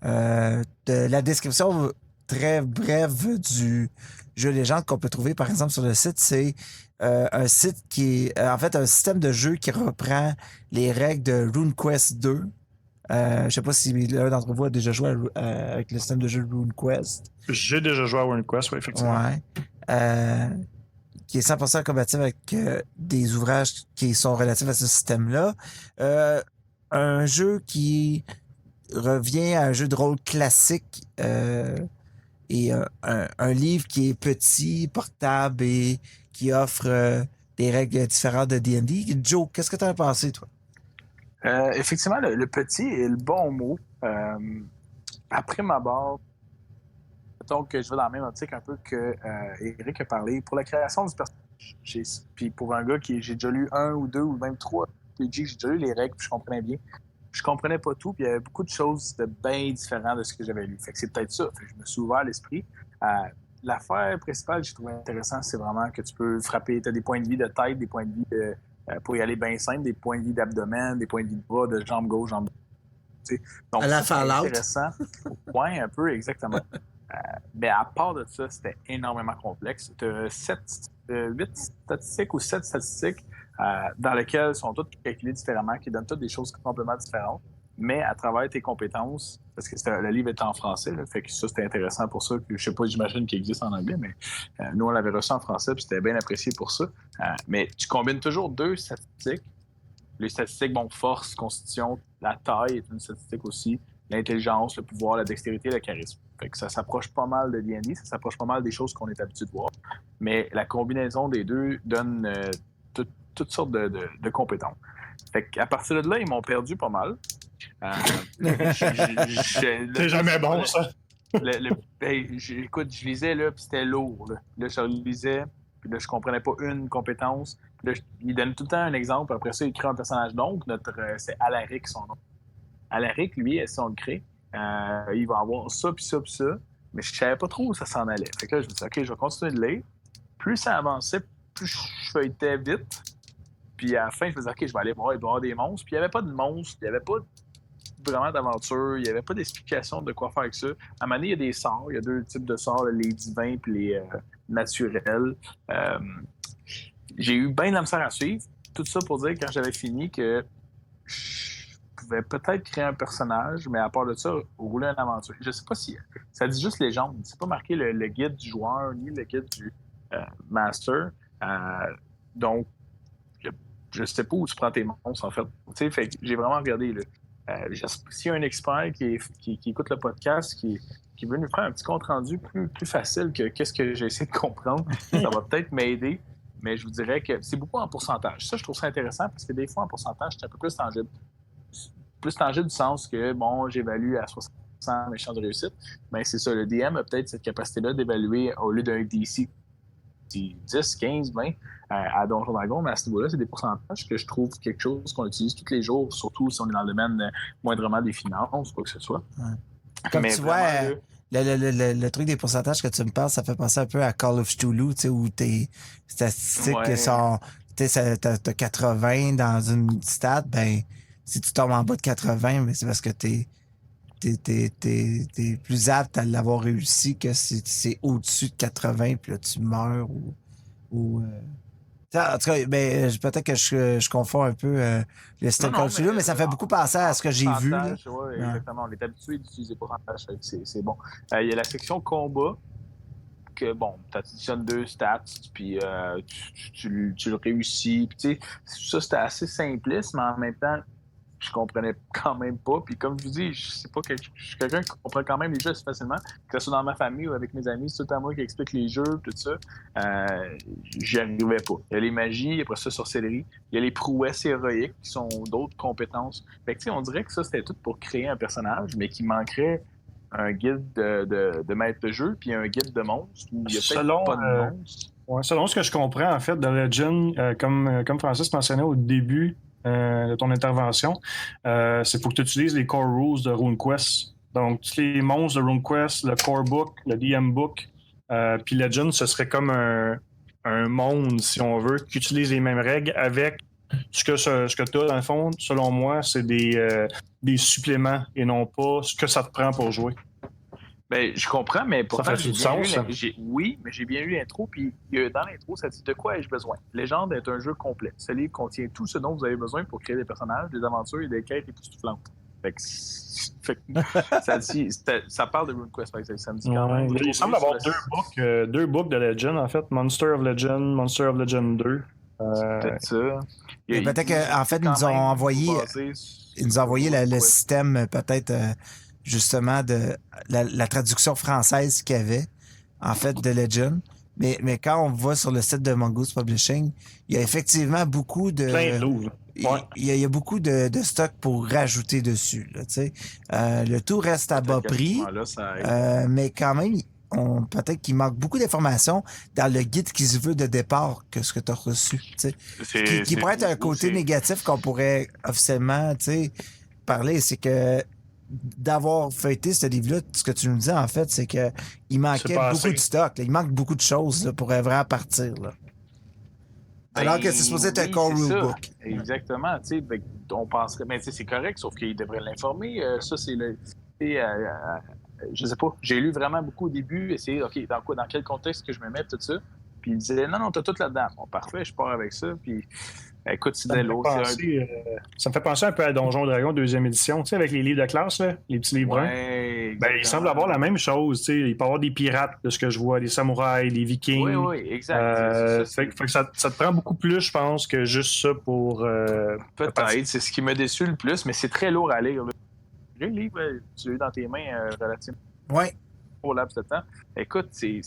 De la description très brève du jeu Légende qu'on peut trouver, par exemple, sur le site, c'est un site qui est, en fait, un système de jeu qui reprend les règles de RuneQuest 2. Je sais pas si l'un d'entre vous a déjà joué avec le système de jeu RuneQuest. J'ai déjà joué à RuneQuest, oui, effectivement. Ouais. Qui est 100% compatible avec des ouvrages qui sont relatifs à ce système-là. Un jeu qui revient à un jeu de rôle classique et un livre qui est petit, portable et qui offre des règles différentes de D&D. Joe, qu'est-ce que tu en as pensé, toi? Effectivement, le petit est le bon mot. Après ma barre, donc je vais dans la même optique un peu que Eric a parlé. Pour la création du personnage, puis pour un gars j'ai déjà lu 1 ou 2 ou même 3 PG, j'ai déjà lu les règles, puis je comprenais bien. Je comprenais pas tout, puis il y avait beaucoup de choses de bien différentes de ce que j'avais lu. Fait que c'est peut-être ça. Fait que je me suis ouvert l'esprit. L'affaire principale que j'ai trouvé intéressant, c'est vraiment que tu peux frapper. Tu as des points de vie de tête, des points de vie pour y aller bien simple, des points de vie d'abdomen, des points de vie de bras, de jambe gauche, jambe droite. Donc, à la Fallout. Intéressant. Ouais, un peu, exactement. Mais à part de ça, c'était énormément complexe. Tu as 8 statistiques ou 7 statistiques dans lesquelles sont toutes calculées différemment, qui donnent toutes des choses complètement différentes. Mais à travers tes compétences, parce que le livre est en français, là, fait que ça, c'était intéressant pour ça. Je sais pas, j'imagine qu'il existe en anglais, mais nous, on l'avait reçu en français, puis c'était bien apprécié pour ça. Mais tu combines toujours 2 statistiques. Les statistiques, force, constitution, la taille est une statistique aussi, l'intelligence, le pouvoir, la dextérité, le charisme. Fait que ça s'approche pas mal de D&D, ça s'approche pas mal des choses qu'on est habitué de voir. Mais la combinaison des deux donne toutes sortes de compétences. Fait qu'à partir de là, ils m'ont perdu pas mal. C'est jamais bon, ça. Écoute, je lisais, là, puis c'était lourd. Là, je lisais, puis là, je comprenais pas une compétence. Puis là, il donne tout le temps un exemple. Après ça, il crée un personnage. Donc, c'est Alaric, son nom. Alaric, lui, si on le crée, il va avoir ça, puis ça, puis ça. Mais je savais pas trop où ça s'en allait. Fait que là, je me dis, OK, je vais continuer de lire. Plus ça avançait, plus je feuilletais vite. Puis à la fin, je me disais, OK, je vais aller voir, il doit y avoir des monstres. Puis il n'y avait pas de monstres, il n'y avait pas vraiment d'aventure, il n'y avait pas d'explication de quoi faire avec ça. À un moment donné, il y a des sorts, il y a 2 types de sorts, les divins et les naturels. J'ai eu bien de la misère à suivre. Tout ça pour dire, quand j'avais fini, que je pouvais peut-être créer un personnage, mais à part de ça, rouler une aventure. Je sais pas si... Ça dit juste légende. C'est pas marqué le guide du joueur, ni le guide du master. Donc, je sais pas où tu prends tes monstres, en fait. Tu sais, fait que j'ai vraiment regardé, là. S'il y a un expert qui écoute le podcast, qui veut nous faire un petit compte-rendu plus facile que qu'est-ce que j'ai essayé de comprendre, ça va peut-être m'aider. Mais je vous dirais que c'est beaucoup en pourcentage. Ça, je trouve ça intéressant parce que des fois, en pourcentage, c'est un peu plus tangible. Plus tangible du sens que, bon, j'évalue à 60% mes chances de réussite. Mais c'est ça, le DM a peut-être cette capacité-là d'évaluer au lieu d'un DC 10, 15, 20 à Donjon Dragon, mais à ce niveau-là, c'est des pourcentages que je trouve quelque chose qu'on utilise tous les jours, surtout si on est dans le domaine moindrement des finances, quoi que ce soit. Ouais. Comme mais tu vois, le truc des pourcentages que tu me parles, ça fait penser un peu à Call of Cthulhu, tu sais, où tes statistiques sont... Tu sais, t'as 80 dans une stat, ben, si tu tombes en bas de 80, ben, c'est parce que t'es plus apte à l'avoir réussi que si c'est au-dessus de 80, puis là, tu meurs ou en tout cas, ben, peut-être que je confonds un peu le système Call of Cthulhu, mais ça fait beaucoup penser à ce que j'ai vu. Là. Ouais, exactement. On est habitué d'utiliser pourcentage, c'est bon. Il y a la section combat, que bon, tu additionnes 2 stats, puis tu le réussis. Puis, tu sais, ça, c'était assez simpliste, mais en même temps, je comprenais quand même pas. Puis comme je vous dis, je suis quelqu'un qui comprend quand même les jeux assez facilement, que ce soit dans ma famille ou avec mes amis, c'est tout à moi qui explique les jeux, tout ça. J'y arrivais pas. Il y a les magies, après ça, sorcellerie. Il y a les prouesses héroïques qui sont d'autres compétences. Fait que, tu sais, on dirait que ça, c'était tout pour créer un personnage, mais qu'il manquerait un guide de maître de jeu, puis un guide de monstre, où il y a peut-être pas de monstre. Ouais, selon ce que je comprends, en fait, de Legend, comme Francis mentionnait au début de ton intervention, c'est pour que tu utilises les core rules de RuneQuest. Donc, tous les monstres de RuneQuest, le core book, le DM book, puis Legend, ce serait comme un monde, si on veut, qui utilise les mêmes règles avec ce que tu as, dans le fond, selon moi, c'est des suppléments et non pas ce que ça te prend pour jouer. Ben, je comprends, mais pourtant, ça fait du sens. Oui, mais j'ai bien lu l'intro, puis dans l'intro, ça dit de quoi ai-je besoin. Légende est un jeu complet. Ce livre contient tout ce dont vous avez besoin pour créer des personnages, des aventures et des quêtes époustouflantes. Fait que ça parle de RuneQuest, par exemple. Ça me dit quand même. Il semble avoir 2 books de Legend, en fait. Monster of Legend, Monster of Legend 2. Peut-être ça. Peut-être qu'en fait, ils nous ont envoyé le système, peut-être, justement, de la traduction française qu'il y avait, en fait, de Legend. Mais quand on va sur le site de Mongoose Publishing, il y a effectivement beaucoup de... Plein de livres. Ouais. Il y a beaucoup de stock pour rajouter dessus. Là, le tout reste à bas prix, mais quand même, peut-être qu'il manque beaucoup d'informations dans le guide qui se veut de départ que ce que tu as reçu. Qui pourrait être un côté négatif qu'on pourrait officiellement parler, c'est que d'avoir feuilleté ce livre-là, ce que tu nous dis, en fait, c'est qu'il manquait beaucoup de stock. Là. Il manque beaucoup de choses là, pour vraiment partir. Là. Alors que c'est supposé être un core rule book. Exactement. On penserait, mais c'est correct, sauf qu'il devrait l'informer. Ça, c'est le... je sais pas. J'ai lu vraiment beaucoup au début, essayer, OK, dans quel contexte que je me mets, tout ça. Puis il disait, non, t'as tout là-dedans. Bon, parfait, je pars avec ça. Puis écoute, ça me fait penser un peu à Donjon Dragon 2e édition, tu sais, avec les livres de classe, là, les petits livres bruns. Il semble avoir la même chose, tu sais. Il peut y avoir des pirates, de ce que je vois, des samouraïs, des vikings. Oui, exact. Ça te prend beaucoup plus, je pense, que juste ça pour... Peut-être, c'est ce qui m'a déçu le plus, mais c'est très lourd à lire. Le livre, tu l'as eu dans tes mains relativement. Oui. Pour laps de temps. Écoute, c'est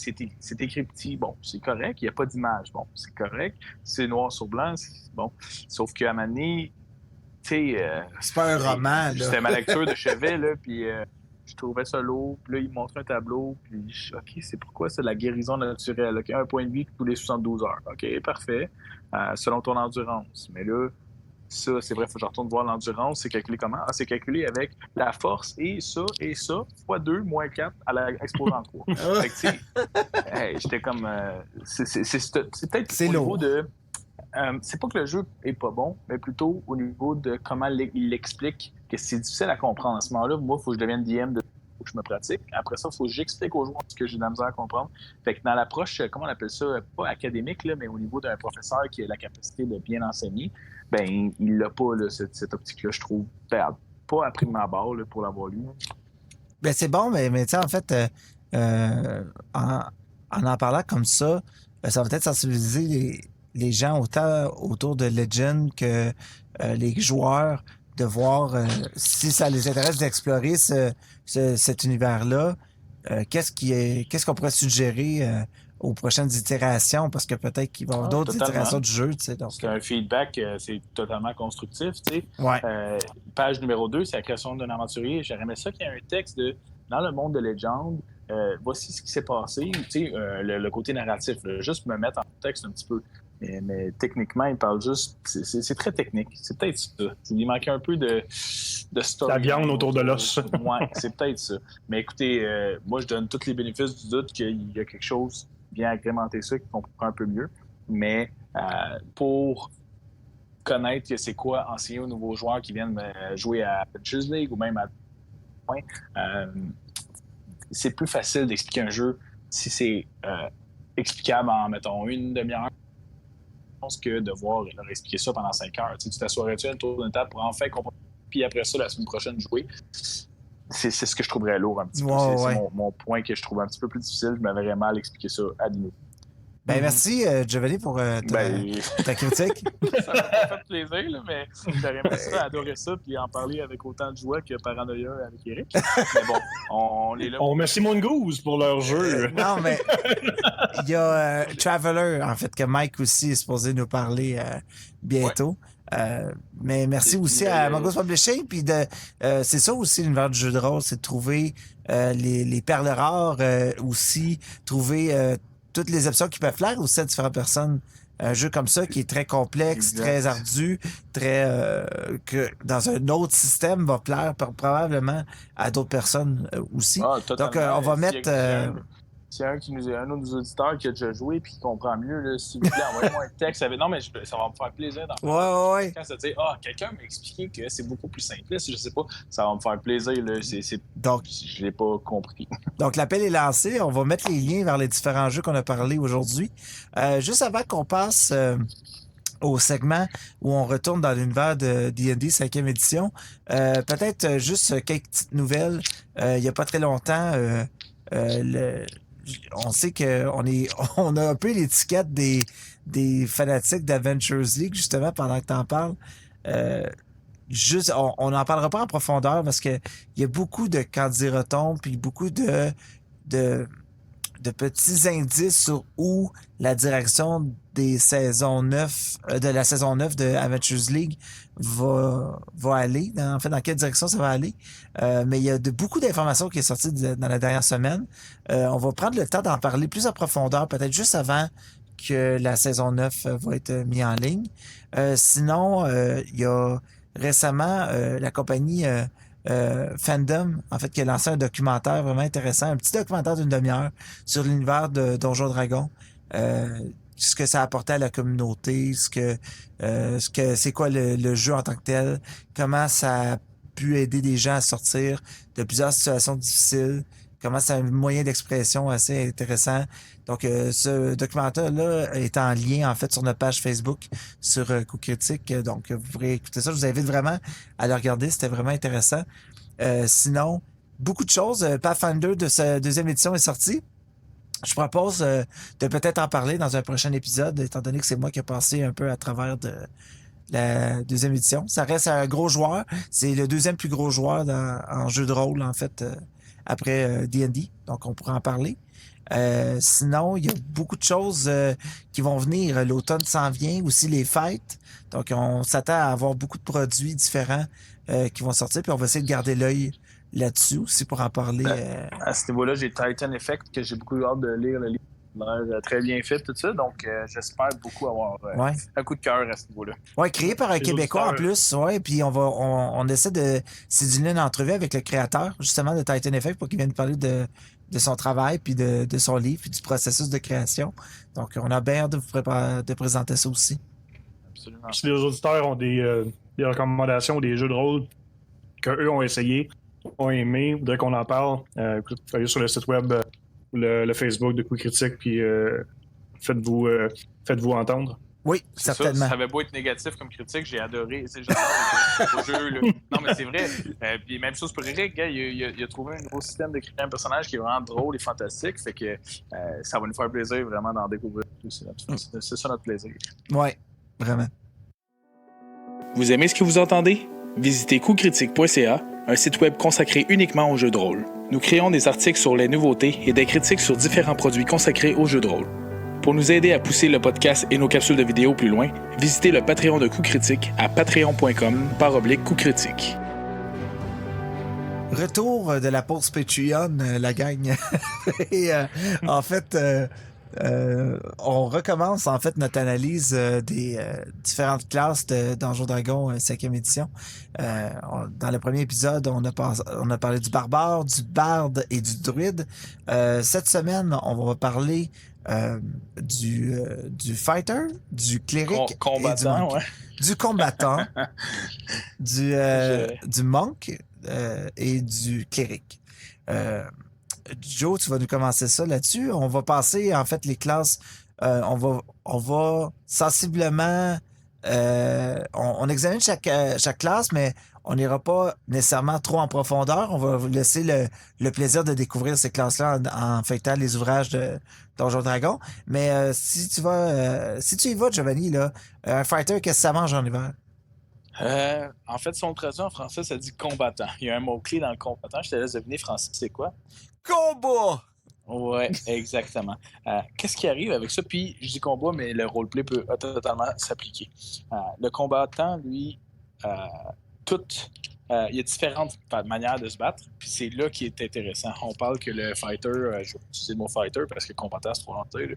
écrit petit. Bon, c'est correct. Il n'y a pas d'image. Bon, c'est correct. C'est noir sur blanc. Bon. Sauf qu'à un moment donné, tu sais... c'est pas un roman, là. C'était ma lecture de chevet, là, puis je trouvais ça lourd. Puis là, il me montrait un tableau. Puis, OK, c'est pourquoi c'est la guérison naturelle. OK, un point de vie tous les 72 heures. OK, parfait. Selon ton endurance. Mais là, ça, c'est vrai, il faut que je retourne voir l'endurance. C'est calculé comment? C'est calculé avec la force et ça, fois 2, moins 4 à l'exposant 3. Fait que, tu sais, j'étais comme... c'est peut-être au niveau de... c'est pas que le jeu est pas bon, mais plutôt au niveau de comment il l'explique, que c'est difficile à comprendre. À ce moment-là, moi, il faut que je devienne DM, faut que je me pratique. Après ça, il faut que j'explique aux joueurs ce que j'ai de la misère à comprendre. Fait que dans l'approche, comment on appelle ça, pas académique, là, mais au niveau d'un professeur qui a la capacité de bien enseigner, ben il l'a pas, là, cette optique-là, je trouve. Ben, pas à prime abord là, pour l'avoir lu. Ben, c'est bon, mais tu sais, en fait, en parlant comme ça va peut-être sensibiliser les gens autant autour de Legend que les joueurs de voir si ça les intéresse d'explorer cet univers-là. Qu'est-ce qu'on pourrait suggérer aux prochaines itérations? Parce que peut-être qu'il va y avoir d'autres itérations du jeu. Tu sais, donc, c'est un feedback, c'est totalement constructif. Tu sais. Ouais. Page numéro 2, c'est la création d'un aventurier. J'aurais aimé ça qu'il y ait un texte dans le monde de Legend. Voici ce qui s'est passé. Tu sais, le côté narratif, là, juste me mettre en texte un petit peu. Mais techniquement, il parle juste. C'est très technique. C'est peut-être ça. Il manquait un peu de story. La viande autour de l'os. Ouais, c'est peut-être ça. Mais écoutez, moi, je donne tous les bénéfices du doute qu'il y a quelque chose bien agrémenter ça, qui comprend un peu mieux. Mais pour connaître que c'est quoi enseigner aux nouveaux joueurs qui viennent jouer à Adventures League ou même à c'est plus facile d'expliquer un jeu si c'est explicable en, mettons, une demi-heure que de voir leur expliquer ça pendant 5 heures. Tu t'assoirais-tu autour d'une table pour enfin comprendre, puis après ça, la semaine prochaine, jouer. C'est ce que je trouverais lourd un petit peu. C'est mon point que je trouve un petit peu plus difficile. Je m'avais mal expliqué ça à Dino. Ben, merci, Giovanni, pour ta critique. Ça m'a pas fait plaisir, là, mais j'aurais aimé ça, adoré ça, puis en parler avec autant de joie que Paranoia avec Eric. Mais bon, on est là. On remercie Mongoose pour leur jeu. Non, mais il y a Traveler, en fait, que Mike aussi est supposé nous parler bientôt. Ouais. Mais merci aussi à Mongoose Publishing. Puis c'est ça aussi l'univers du jeu de rôle, c'est de trouver les perles rares, aussi trouver toutes les options qui peuvent plaire aussi à différentes personnes. Un jeu comme ça qui est très complexe, très ardu, que dans un autre système va plaire probablement à d'autres personnes aussi. Donc, on va mettre... S'il y a un autre de nos auditeurs qui a déjà joué et qui comprend mieux, s'il vous plaît, envoyez-moi un texte. Non, mais ça va me faire plaisir d'en Ouais. Quand ça dit quelqu'un m'a expliqué que c'est beaucoup plus simpliste, je sais pas, ça va me faire plaisir. Là, donc, je l'ai pas compris. Donc, l'appel est lancé. On va mettre les liens vers les différents jeux qu'on a parlé aujourd'hui. Juste avant qu'on passe au segment où on retourne dans l'univers de D&D 5e édition, peut-être juste quelques petites nouvelles. Il n'y a pas très longtemps, on sait qu'on a un peu l'étiquette des fanatiques d'Adventures League, justement, pendant que tu en parles. On n'en parlera pas en profondeur parce que il y a beaucoup de candidatons puis beaucoup de petits indices sur où la direction des saisons 9, de la saison 9 de Adventures League va aller. En fait, dans quelle direction ça va aller. Mais il y a beaucoup d'informations qui sont sorties dans la dernière semaine. On va prendre le temps d'en parler plus en profondeur, peut-être juste avant que la saison 9 va être mise en ligne. Sinon, il y a récemment la compagnie Fandom, en fait, qui a lancé un documentaire vraiment intéressant, un petit documentaire d'une demi-heure sur l'univers de Donjons Dragons. Ce que ça a apporté à la communauté, c'est quoi le jeu en tant que tel, comment ça a pu aider des gens à sortir de plusieurs situations difficiles, comment c'est un moyen d'expression assez intéressant. Donc, ce documentaire-là est en lien, en fait, sur notre page Facebook, sur Coup Critique. Donc, vous pourrez écouter ça. Je vous invite vraiment à le regarder. C'était vraiment intéressant. Sinon, beaucoup de choses. Pathfinder de sa deuxième édition est sorti. Je propose de peut-être en parler dans un prochain épisode, étant donné que c'est moi qui ai passé un peu à travers de la deuxième édition. Ça reste un gros joueur. C'est le deuxième plus gros joueur en jeu de rôle, en fait, après D&D. Donc, on pourra en parler. Sinon, il y a beaucoup de choses qui vont venir. L'automne s'en vient, aussi les fêtes. Donc, on s'attend à avoir beaucoup de produits différents qui vont sortir. Puis, on va essayer de garder l'œil là-dessus aussi pour en parler. À ce niveau-là, j'ai Titan Effect, que j'ai beaucoup hâte de lire le livre. Il a l'air très bien fait, tout ça. Donc, j'espère beaucoup avoir un coup de cœur à ce niveau-là. Oui, créé par un Québécois en plus. Oui, puis on essaie de séduire une entrevue avec le créateur, justement, de Titan Effect pour qu'il vienne parler de son travail, puis de son livre, puis du processus de création. Donc, on a bien hâte de vous de présenter ça aussi. Absolument. Si les auditeurs ont des recommandations, des jeux de rôle qu'eux ont essayé, ont aimé, voudraient qu'on en parle, allez sur le site web, le Facebook de Coup Critique, puis faites-vous entendre. Oui, C'est certainement. ça avait beau être négatif comme critique, j'ai adoré. J'adore les jeux. Là. Non, mais c'est vrai. Puis même chose pour Eric, hein, il a trouvé un nouveau système de créer un personnage qui est vraiment drôle et fantastique. Fait que ça va nous faire plaisir vraiment d'en découvrir tout. C'est ça notre plaisir. Oui, vraiment. Vous aimez ce que vous entendez? Visitez coupcritique.ca, un site web consacré uniquement aux jeux de rôle. Nous créons des articles sur les nouveautés et des critiques sur différents produits consacrés aux jeux de rôle. Pour nous aider à pousser le podcast et nos capsules de vidéos plus loin, visitez le Patreon de Coup Critique à patreon.com/Coup-Critique. Retour de la pause Patreon, la gang. Et, en fait, on recommence en fait notre analyse des différentes classes de Donjons Dragons 5e édition. Dans le premier épisode, on a parlé du barbare, du barde et du druide. Cette semaine, on va parler du fighter, du cléric, combattant, ouais. du combattant, du monk et du cléric. Joe, tu vas nous commencer ça là-dessus. On va passer, en fait, les classes. On va sensiblement... on examine chaque classe, mais on n'ira pas nécessairement trop en profondeur. On va vous laisser le plaisir de découvrir ces classes-là en feuilletant les ouvrages de Donjons Dragons. Mais si tu y vas, Giovanni, là, un fighter, qu'est-ce que ça mange en hiver? En fait, si on le traduit en français, ça dit combattant. Il y a un mot-clé dans le combattant. Je te laisse deviner, Francis, c'est quoi? Combat! Ouais, exactement. Qu'est-ce qui arrive avec ça? Puis, je dis combat, mais le roleplay peut totalement s'appliquer. Le combattant, lui, il y a différentes manières de se battre, puis c'est là qui est intéressant. On parle que le fighter, je vais utiliser le mot fighter parce que combattant, c'est trop longtemps. Le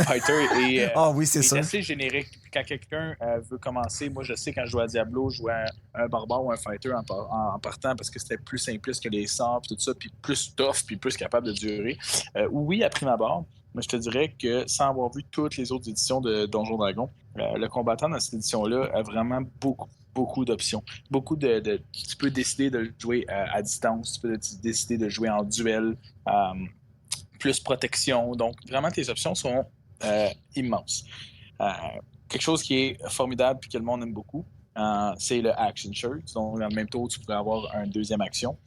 fighter est, oui, c'est est assez générique. Quand quelqu'un veut commencer, moi je sais quand je jouais à Diablo, je jouais un barbare ou un fighter en partant parce que c'était plus simpliste que les sorts, puis tout ça, puis plus tough, puis plus capable de durer. Oui, à prime abord, mais je te dirais que sans avoir vu toutes les autres éditions de Donjons Dragons, le combattant dans cette édition-là a vraiment beaucoup d'options. Tu peux décider de jouer à distance, tu peux décider de jouer en duel, plus protection. Donc, vraiment, tes options sont immenses. Quelque chose qui est formidable et que le monde aime beaucoup, c'est le Action Shirt. Donc, dans le même tour, tu pourrais avoir une deuxième action.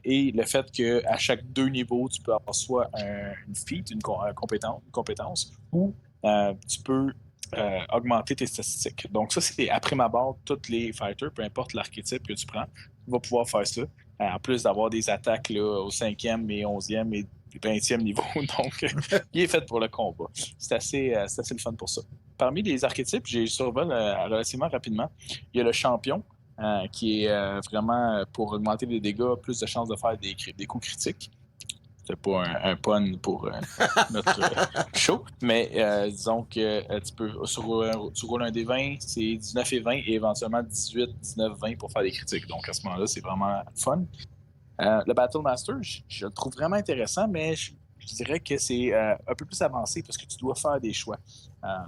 Et le fait qu'à chaque 2 niveaux, tu peux avoir soit une feat, une compétence, ou tu peux augmenter tes statistiques. Donc ça, c'est à prime abord, tous les fighters, peu importe l'archétype que tu prends, tu vas pouvoir faire ça. En plus d'avoir des attaques là, au 5e et 11e et 20e niveau. Donc, il est fait pour le combat. C'est assez le fun pour ça. Parmi les archétypes, j'ai survolé relativement rapidement. Il y a le champion, qui est vraiment pour augmenter les dégâts, plus de chances de faire des coups critiques. C'est pas un pun pour notre show, mais disons que tu roules un des 20, c'est 19 et 20 et éventuellement 18, 19, 20 pour faire des critiques. Donc à ce moment-là, c'est vraiment fun. Le Battle Master, je le trouve vraiment intéressant, mais je dirais que c'est un peu plus avancé parce que tu dois faire des choix.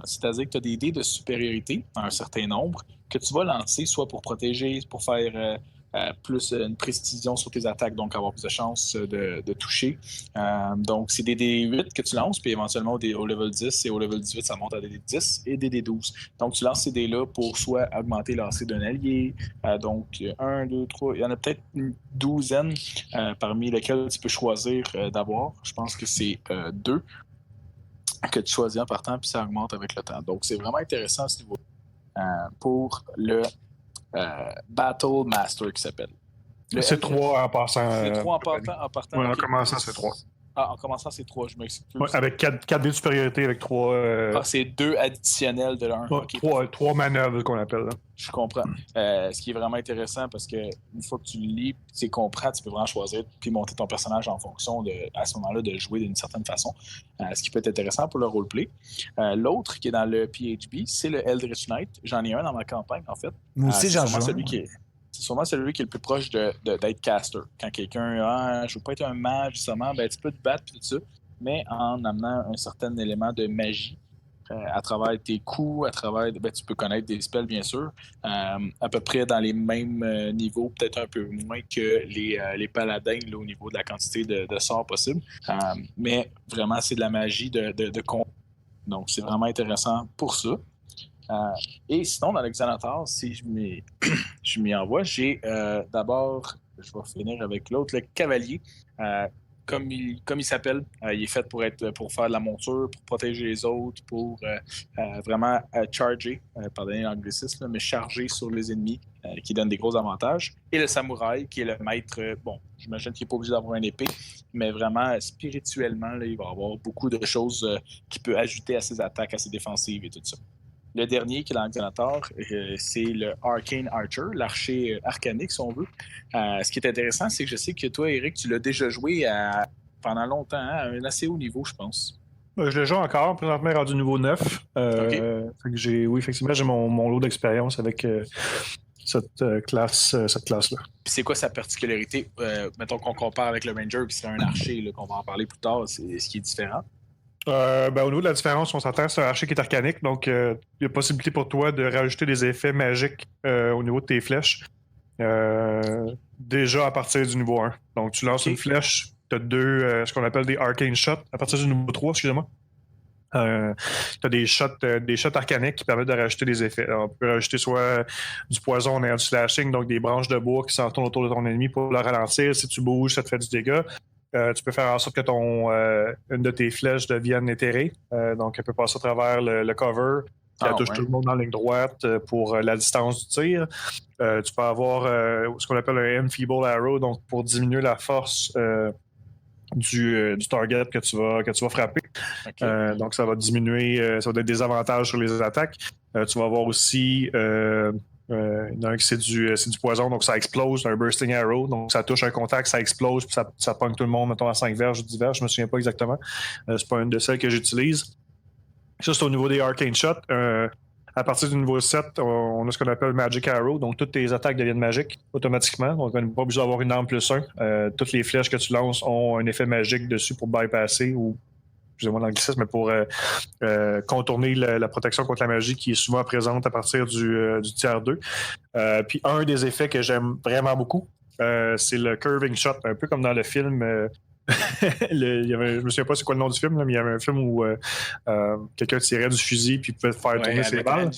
C'est-à-dire que tu as des dés de supériorité, un certain nombre, que tu vas lancer soit pour protéger, pour faire plus une précision sur tes attaques, donc avoir plus de chances de toucher. Donc, c'est des D8 que tu lances, puis éventuellement au level 10 et au level 18, ça monte à des D10 et des D12. Donc, tu lances ces dés-là pour soit augmenter l'AC d'un allié, donc 1, 2, 3, il y en a peut-être une douzaine parmi lesquels tu peux choisir d'avoir. Je pense que c'est 2 que tu choisis en partant, puis ça augmente avec le temps. Donc, c'est vraiment intéressant à ce niveau. Pour le Battle Master qui s'appelle. C'est 3 en passant. C'est 3 en partant. Oui, en commençant, c'est 3. En commençant, c'est 3, je m'excuse. Ouais, avec 4 dés de supériorité, avec 3. C'est 2 additionnels de l'un. Ouais, 3 manœuvres qu'on appelle. Là. Je comprends. Ce qui est vraiment intéressant parce que une fois que tu le lis, tu comprends, tu peux vraiment choisir puis monter ton personnage en fonction à ce moment-là de jouer d'une certaine façon. Ce qui peut être intéressant pour le roleplay. L'autre qui est dans le PHB, c'est le Eldritch Knight. J'en ai un dans ma campagne, en fait. Moi aussi, j'en joue. C'est sûrement celui qui est le plus proche d'être caster. Quand quelqu'un, je veux pas être un mage, justement, ben, tu peux te battre et tout ça, mais en amenant un certain élément de magie à travers tes coups, à travers... Ben, tu peux connaître des spells, bien sûr, à peu près dans les mêmes niveaux, peut-être un peu moins que les paladins là, au niveau de la quantité de sorts possibles. Mais vraiment, c'est de la magie de combat. Donc, c'est vraiment intéressant pour ça. Et sinon, dans l'Exanator, si je m'y envoie, j'ai d'abord, je vais finir avec l'autre, le cavalier. Comme il s'appelle, il est fait pour faire de la monture, pour protéger les autres, pour vraiment charger, pardonnez l'anglicisme, mais charger sur les ennemis, qui donne des gros avantages. Et le samouraï, qui est le maître, bon, j'imagine qu'il n'est pas obligé d'avoir une épée, mais vraiment, spirituellement, là, il va avoir beaucoup de choses qu'il peut ajouter à ses attaques, à ses défensives et tout ça. Le dernier, qui est l'Anxanator, c'est le Arcane Archer, l'archer arcanique, si on veut. Ce qui est intéressant, c'est que je sais que toi, Eric, tu l'as déjà joué pendant longtemps, à un assez haut niveau, je pense. Je le joue encore, présentement rendu niveau 9. Fait que oui, effectivement, j'ai mon lot d'expérience avec cette classe-là. Puis c'est quoi sa particularité? Mettons qu'on compare avec le Ranger, qui serait un archer, là, qu'on va en parler plus tard, c'est ce qui est différent. Au niveau de la différence, on s'entend, c'est un archer qui est arcanique, donc il y a possibilité pour toi de rajouter des effets magiques au niveau de tes flèches. Déjà à partir du niveau 1. Donc tu lances une flèche, tu as deux, ce qu'on appelle des arcane shots. À partir du niveau 3, excusez-moi. Tu as des shots arcaniques qui permettent de rajouter des effets. Alors, on peut rajouter soit du poison et du slashing, donc des branches de bois qui s'entourent autour de ton ennemi pour le ralentir. Si tu bouges, ça te fait du dégât. Tu peux faire en sorte que une de tes flèches devienne éthérée. Donc, elle peut passer à travers le cover. Elle touche tout le monde dans la ligne droite pour la distance du tir. Tu peux avoir ce qu'on appelle un Enfeeble Arrow, donc pour diminuer la force du target que tu vas frapper. Okay. Donc, ça va diminuer, ça va donner des avantages sur les attaques. Tu vas avoir aussi... il y en a un qui c'est du poison, donc ça explose, un bursting arrow, donc ça touche un contact, ça explose, puis ça pogne tout le monde, mettons à 5 verges ou 10 verges, je me souviens pas exactement. C'est pas une de celles que j'utilise. Ça, c'est au niveau des arcane shots. À partir du niveau 7, on a ce qu'on appelle Magic Arrow, donc toutes tes attaques deviennent magiques automatiquement, donc on n'est pas obligé d'avoir une arme plus 1. Toutes les flèches que tu lances ont un effet magique dessus pour bypasser ou excusez-moi l'anglicisme, mais pour contourner la protection contre la magie qui est souvent présente à partir du tiers 2. Puis un des effets que j'aime vraiment beaucoup, c'est le curving shot, un peu comme dans le film. Je me souviens pas c'est quoi le nom du film, là, mais il y avait un film où quelqu'un tirait du fusil puis pouvait faire tourner ses balles.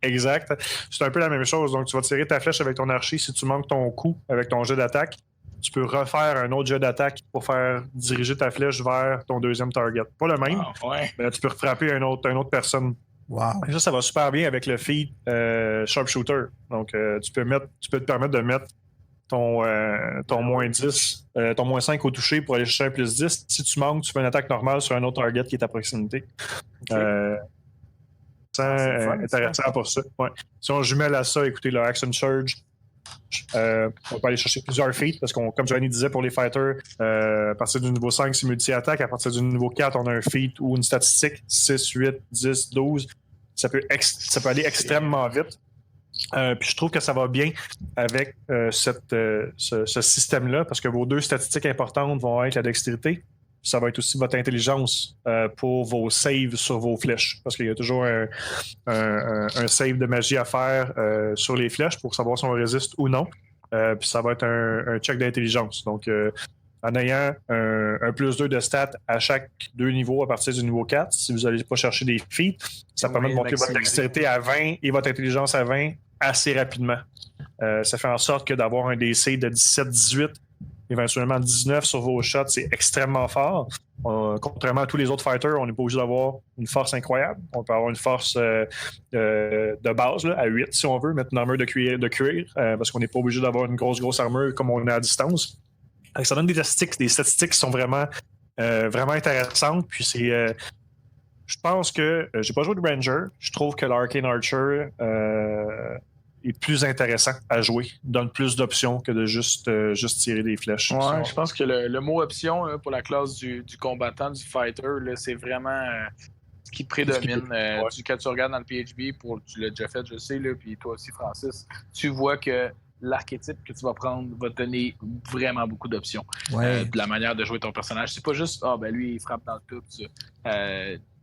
Exact. C'est un peu la même chose. Donc, tu vas tirer ta flèche avec ton archer. Si tu manques ton coup avec ton jet d'attaque, tu peux refaire un autre jet d'attaque pour faire diriger ta flèche vers ton deuxième target. Pas le même, mais tu peux frapper une autre personne. Wow. Et ça va super bien avec le feat Sharpshooter. Donc, tu peux te permettre de mettre ton moins 10, ton moins 5 au toucher pour aller chercher un plus 10. Si tu manques, tu fais une attaque normale sur un autre target qui est à proximité. Okay. C'est intéressant pour ça. Ouais. Si on jumelle à ça, écoutez, le Action Surge, on peut aller chercher plusieurs feats parce que, comme Johnny disait pour les fighters, à partir du niveau 5, c'est multi-attaque. À partir du niveau 4, on a un feat ou une statistique 6, 8, 10, 12. Ça peut aller extrêmement vite. Puis je trouve que ça va bien avec ce système-là parce que vos deux statistiques importantes vont être la dextérité. Ça va être aussi votre intelligence pour vos saves sur vos flèches. Parce qu'il y a toujours un save de magie à faire sur les flèches pour savoir si on résiste ou non. Puis ça va être un check d'intelligence. Donc, en ayant un plus 2 de stats à chaque 2 niveaux à partir du niveau 4, si vous n'allez pas chercher des feats, ça permet de monter votre dextérité à 20 et votre intelligence à 20 assez rapidement. Ça fait en sorte que d'avoir un DC de 17-18, éventuellement 19 sur vos shots, c'est extrêmement fort. Contrairement à tous les autres fighters, on n'est pas obligé d'avoir une force incroyable. On peut avoir une force de base là, à 8 si on veut, mettre une armure de cuir parce qu'on n'est pas obligé d'avoir une grosse armure comme on est à distance. Donc, ça donne des statistiques qui sont vraiment intéressantes. Puis c'est... je pense que... j'ai pas joué de Ranger. Je trouve que l'Arcane Archer est plus intéressant à jouer. Donne plus d'options que de juste tirer des flèches. Ouais, je pense que le mot option là, pour la classe du combattant, du fighter, là, c'est vraiment ce qui prédomine. Quand tu regardes dans le PHB, tu l'as déjà fait, je sais, là, puis toi aussi, Francis, tu vois que l'archétype que tu vas prendre va te donner vraiment beaucoup d'options. Ouais. De la manière de jouer ton personnage. C'est pas juste, lui, il frappe dans le tout.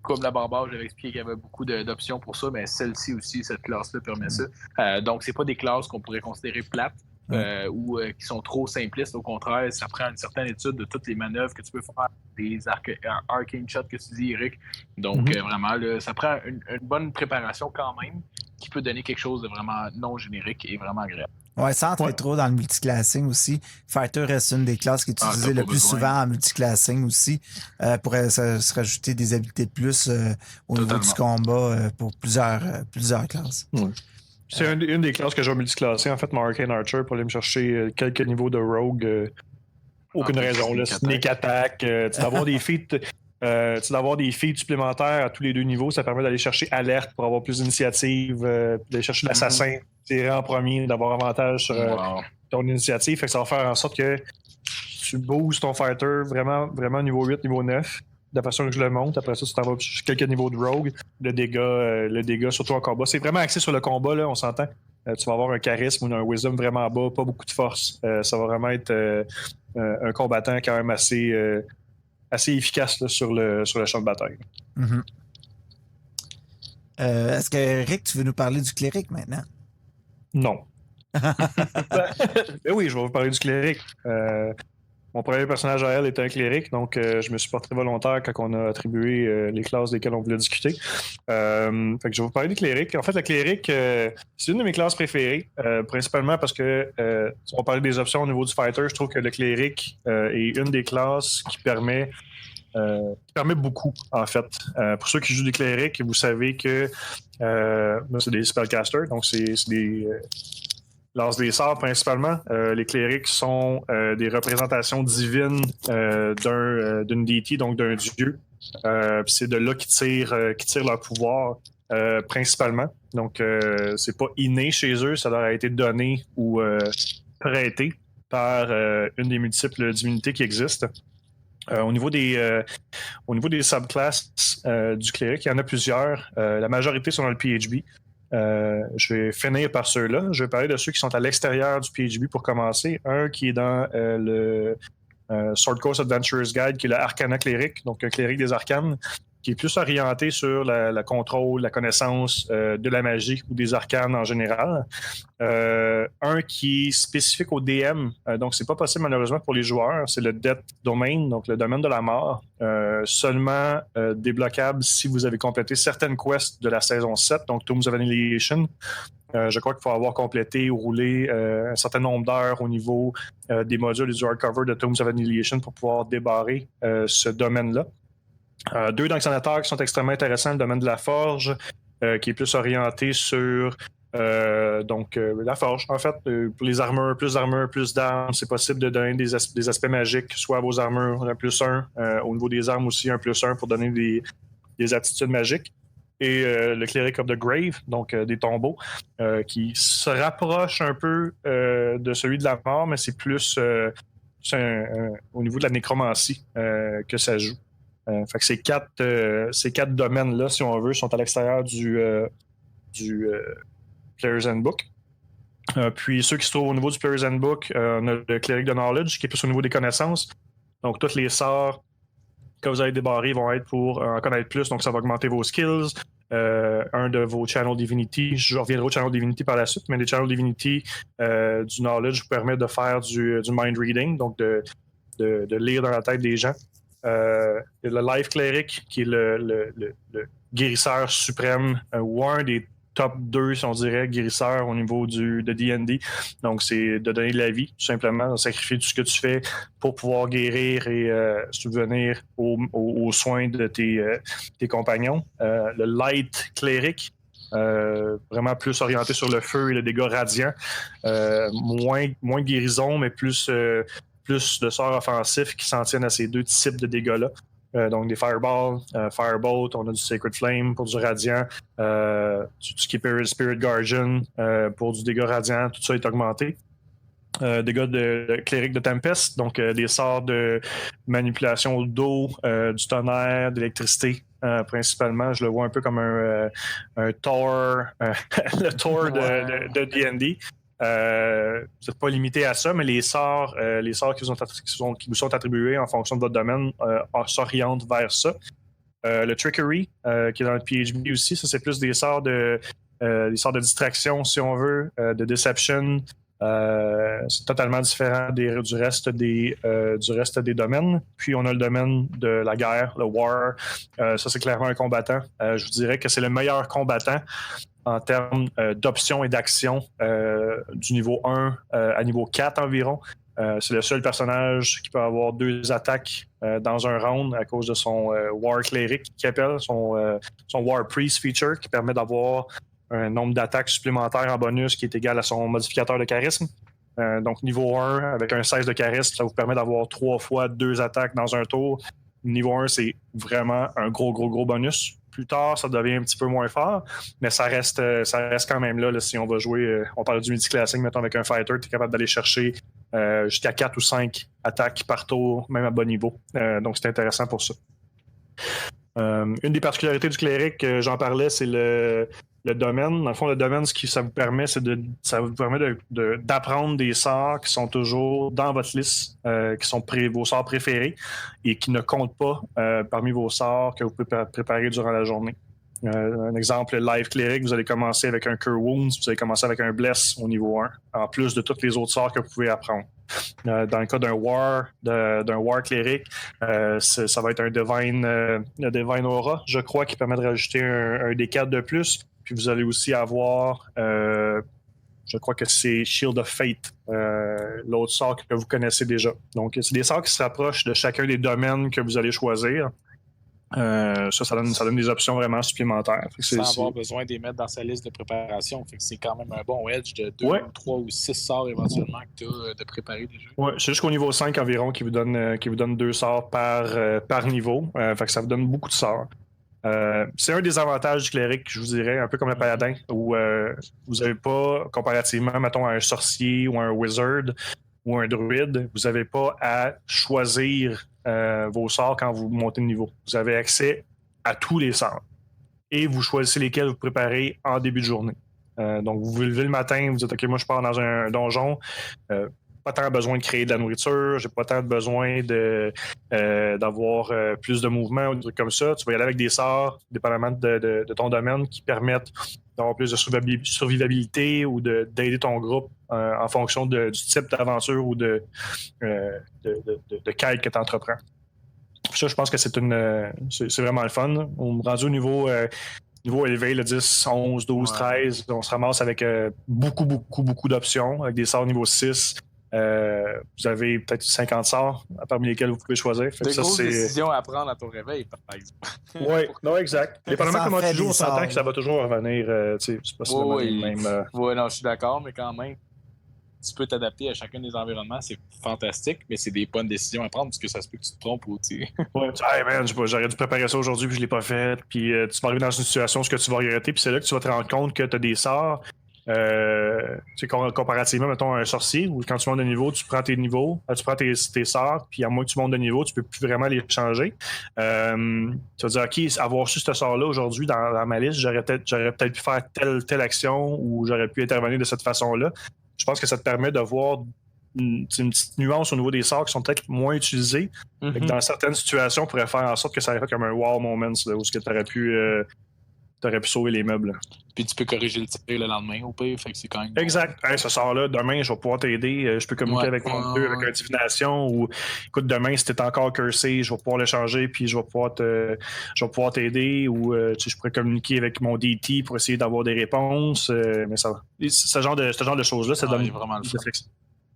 Comme la barbare, j'avais expliqué qu'il y avait beaucoup d'options pour ça, mais celle-ci aussi, cette classe-là permet ça. Donc, c'est pas des classes qu'on pourrait considérer plates ou qui sont trop simplistes. Au contraire, ça prend une certaine étude de toutes les manœuvres que tu peux faire, des arcane shots que tu dis, Eric. Donc, vraiment, là, ça prend une bonne préparation quand même qui peut donner quelque chose de vraiment non générique et vraiment agréable. Ouais, sans entrer trop dans le multiclassing aussi. Fighter reste une des classes qui est utilisée le plus souvent en multiclassing aussi pour se rajouter des habiletés de plus au niveau du combat pour plusieurs classes. Ouais. C'est une des classes que j'ai multiclassée, en fait, mon Arcane Archer, pour aller me chercher quelques niveaux de rogue. Aucune raison. Là, sneak attack, d'avoir des feats. D'avoir des feats supplémentaires à tous les 2 niveaux, ça permet d'aller chercher alerte pour avoir plus d'initiative, d'aller chercher l'assassin, tirer en premier, d'avoir avantage sur ton initiative. Fait que ça va faire en sorte que tu boostes ton fighter vraiment niveau 8, niveau 9. De la façon que je le monte. Après ça, tu t'en vas sur quelques niveaux de rogue. Le dégât, surtout en combat. C'est vraiment axé sur le combat, là, on s'entend. Tu vas avoir un charisme ou un wisdom vraiment bas, pas beaucoup de force. Ça va vraiment être un combattant quand même assez efficace là, sur le champ de bataille. Mm-hmm. Est-ce que, Rick, tu veux nous parler du cléric maintenant? Non. Ben oui, je vais vous parler du cléric. Mon premier personnage à elle était un cléric, donc je me suis porté volontaire quand on a attribué les classes desquelles on voulait discuter. Fait que je vais vous parler du cléric. En fait, le cléric, c'est une de mes classes préférées, principalement parce que si on parlait des options au niveau du fighter, je trouve que le cléric est une des classes qui permet beaucoup, en fait. Pour ceux qui jouent des clérics, vous savez que c'est des spellcasters, donc c'est des lance des sorts principalement. Les clérics sont des représentations divines d'une deity, donc d'un dieu. C'est de là qu'ils tirent leur pouvoir principalement. Donc c'est pas inné chez eux, ça leur a été donné ou prêté par une des multiples divinités qui existent. Au niveau des subclasses du cléric, il y en a plusieurs. La majorité sont dans le PHB. Je vais finir par ceux-là. Je vais parler de ceux qui sont à l'extérieur du PHB pour commencer. Un qui est dans le Sword Coast Adventurer's Guide, qui est le Arcana Cleric, donc un cléric des arcanes, qui est plus orienté sur la contrôle, la connaissance de la magie ou des arcanes en général. Un qui est spécifique au DM, donc c'est pas possible malheureusement pour les joueurs, c'est le Death Domain, donc le domaine de la mort, seulement débloquable si vous avez complété certaines quests de la saison 7, donc Tombs of Annihilation. Je crois qu'il faut avoir complété ou roulé un certain nombre d'heures au niveau des modules du hardcover de Tombs of Annihilation pour pouvoir débarrer ce domaine-là. 2 d'Anxanator qui sont extrêmement intéressants, le domaine de la forge, qui est plus orienté sur la forge. En fait, pour les armures, plus d'armes, c'est possible de donner des aspects magiques, soit à vos armures, un +1, au niveau des armes aussi, un +1 pour donner des aptitudes magiques. Et le Cleric of the Grave, donc des tombeaux, qui se rapproche un peu de celui de la mort, mais c'est plus au niveau de la nécromancie que ça joue. Fait que ces quatre domaines-là, si on veut, sont à l'extérieur du Player's Handbook. Puis ceux qui se trouvent au niveau du Player's Handbook, on a le Cleric de Knowledge, qui est plus au niveau des connaissances. Donc, tous les sorts que vous allez débarrer vont être pour en connaître plus, donc ça va augmenter vos skills. Un de vos Channel Divinity, je reviendrai au Channel Divinity par la suite, mais les Channel Divinity du Knowledge vous permettent de faire du Mind Reading, donc de lire dans la tête des gens. Le Life Cleric, qui est le guérisseur suprême, ou un des top 2, si on dirait, guérisseurs au niveau de D&D. Donc, c'est de donner de la vie, tout simplement, de sacrifier tout ce que tu fais pour pouvoir guérir et subvenir aux soins de tes compagnons. Le Light Cleric, vraiment plus orienté sur le feu et le dégât radiant. Moins de guérison, mais plus de sorts offensifs qui s'en tiennent à ces 2 types de dégâts-là. Donc des Fireballs, Firebolt, on a du Sacred Flame pour du radiant, tout ce qui est Spirit Guardian pour du dégât radiant, tout ça est augmenté. Dégâts de Cléric de Tempest, donc des sorts de manipulation d'eau, du tonnerre, d'électricité. Principalement, je le vois un peu comme un Thor, le Thor de D&D. Vous n'êtes pas limité à ça, mais les sorts qui vous sont attribués en fonction de votre domaine s'orientent vers ça. Le Trickery, qui est dans le PHB aussi, ça c'est plus des sorts de distraction, si on veut, de Deception. C'est totalement différent du reste des domaines. Puis on a le domaine de la guerre, le War. Ça, c'est clairement un combattant. Je vous dirais que c'est le meilleur combattant en termes d'options et d'actions du niveau 1 à niveau 4 environ. C'est le seul personnage qui peut avoir 2 attaques dans un round à cause de son War Cleric, qui appelle son War Priest feature, qui permet d'avoir un nombre d'attaques supplémentaires en bonus qui est égal à son modificateur de charisme. Donc, niveau 1, avec un 16 de charisme, ça vous permet d'avoir 3 fois 2 attaques dans un tour. Niveau 1, c'est vraiment un gros bonus. Plus tard, ça devient un petit peu moins fort, mais ça reste quand même là si on va jouer, on parle du multiclassing, mettons avec un fighter, tu es capable d'aller chercher jusqu'à 4 ou 5 attaques par tour, même à bas niveau. Donc, c'est intéressant pour ça. Une des particularités du cléric, j'en parlais, c'est le domaine. Dans le fond, le domaine, ce que ça vous permet, ça vous permet d'apprendre des sorts qui sont toujours dans votre liste, qui sont vos sorts préférés et qui ne comptent pas parmi vos sorts que vous pouvez préparer durant la journée. Un exemple, le Live Cleric, vous allez commencer avec un Cure Wounds, vous allez commencer avec un Bless au niveau 1, en plus de tous les autres sorts que vous pouvez apprendre. Dans le cas d'un War Cleric, ça va être un Divine Aura, je crois, qui permet de rajouter un D4 de plus. Puis vous allez aussi avoir, je crois que c'est Shield of Fate, l'autre sort que vous connaissez déjà. Donc, c'est des sorts qui se rapprochent de chacun des domaines que vous allez choisir. Ça donne des options vraiment supplémentaires. Sans avoir besoin de les mettre dans sa liste de préparation. Fait que c'est quand même un bon edge de 2 ou 3 ou 6 sorts éventuellement que tu as de préparer déjà. Oui, c'est jusqu'au niveau 5 environ qui vous donne 2 sorts par niveau. Fait que ça vous donne beaucoup de sorts. C'est un des avantages du cléric, je vous dirais, un peu comme le paladin, où vous n'avez pas, comparativement, mettons, à un sorcier ou un wizard ou un druide, vous n'avez pas à choisir vos sorts quand vous montez de niveau. Vous avez accès à tous les sorts. Et vous choisissez lesquels vous préparez en début de journée. Donc, vous vous levez le matin, vous dites « OK, moi, je pars dans un donjon. Pas tant besoin de créer de la nourriture, j'ai pas tant besoin d'avoir plus de mouvement ou des trucs comme ça. Tu vas y aller avec des sorts, dépendamment de ton domaine, qui permettent d'avoir plus de survivabilité ou d'aider ton groupe en fonction du type d'aventure ou de quête que tu entreprends. Ça, je pense que c'est vraiment le fun. On me rendu au niveau élevé, le 10, 11, 12, 13, on se ramasse avec beaucoup d'options, avec des sorts niveau 6. Vous avez peut-être 50 sorts parmi lesquels vous pouvez choisir. Des grosses décisions à prendre à ton réveil, par exemple. Oui, non, exact. Dépendamment comment tu joues, on s'entend que ça va toujours revenir. C'est pas seulement le même. Oui, non, je suis d'accord, mais quand même, tu peux t'adapter à chacun des environnements, c'est fantastique, mais c'est des bonnes décisions à prendre parce que ça se peut que tu te trompes ou tu sais. Ouais, hey man, j'aurais dû préparer ça aujourd'hui puis je l'ai pas fait. Puis tu vas arriver dans une situation où tu vas regretter, puis c'est là que tu vas te rendre compte que tu as des sorts. Comparativement, mettons, à un sorcier, où quand tu montes de niveau, tu prends tes niveaux, tu prends tes sorts, puis à moins que tu montes de niveau, tu peux plus vraiment les changer. Tu vas dire, OK, avoir su ce sort-là aujourd'hui dans ma liste, j'aurais peut-être pu faire telle action ou j'aurais pu intervenir de cette façon-là. Je pense que ça te permet de voir une petite nuance au niveau des sorts qui sont peut-être moins utilisés. Mm-hmm. Dans certaines situations, on pourrait faire en sorte que ça arrive comme un wow moment, là, où tu aurais pu sauver les meubles. Puis tu peux corriger le tir le lendemain au pire, fait que c'est quand même... Exact. Hey, ce sort-là, demain, je vais pouvoir t'aider. Je peux communiquer avec mon dieu, avec un divination, ou écoute, demain, si t'es encore cursé, je vais pouvoir le changer, puis je vais pouvoir t'aider, ou je pourrais communiquer avec mon DT pour essayer d'avoir des réponses. Mais ça va. Ce genre de choses-là, ça donne vraiment le fun.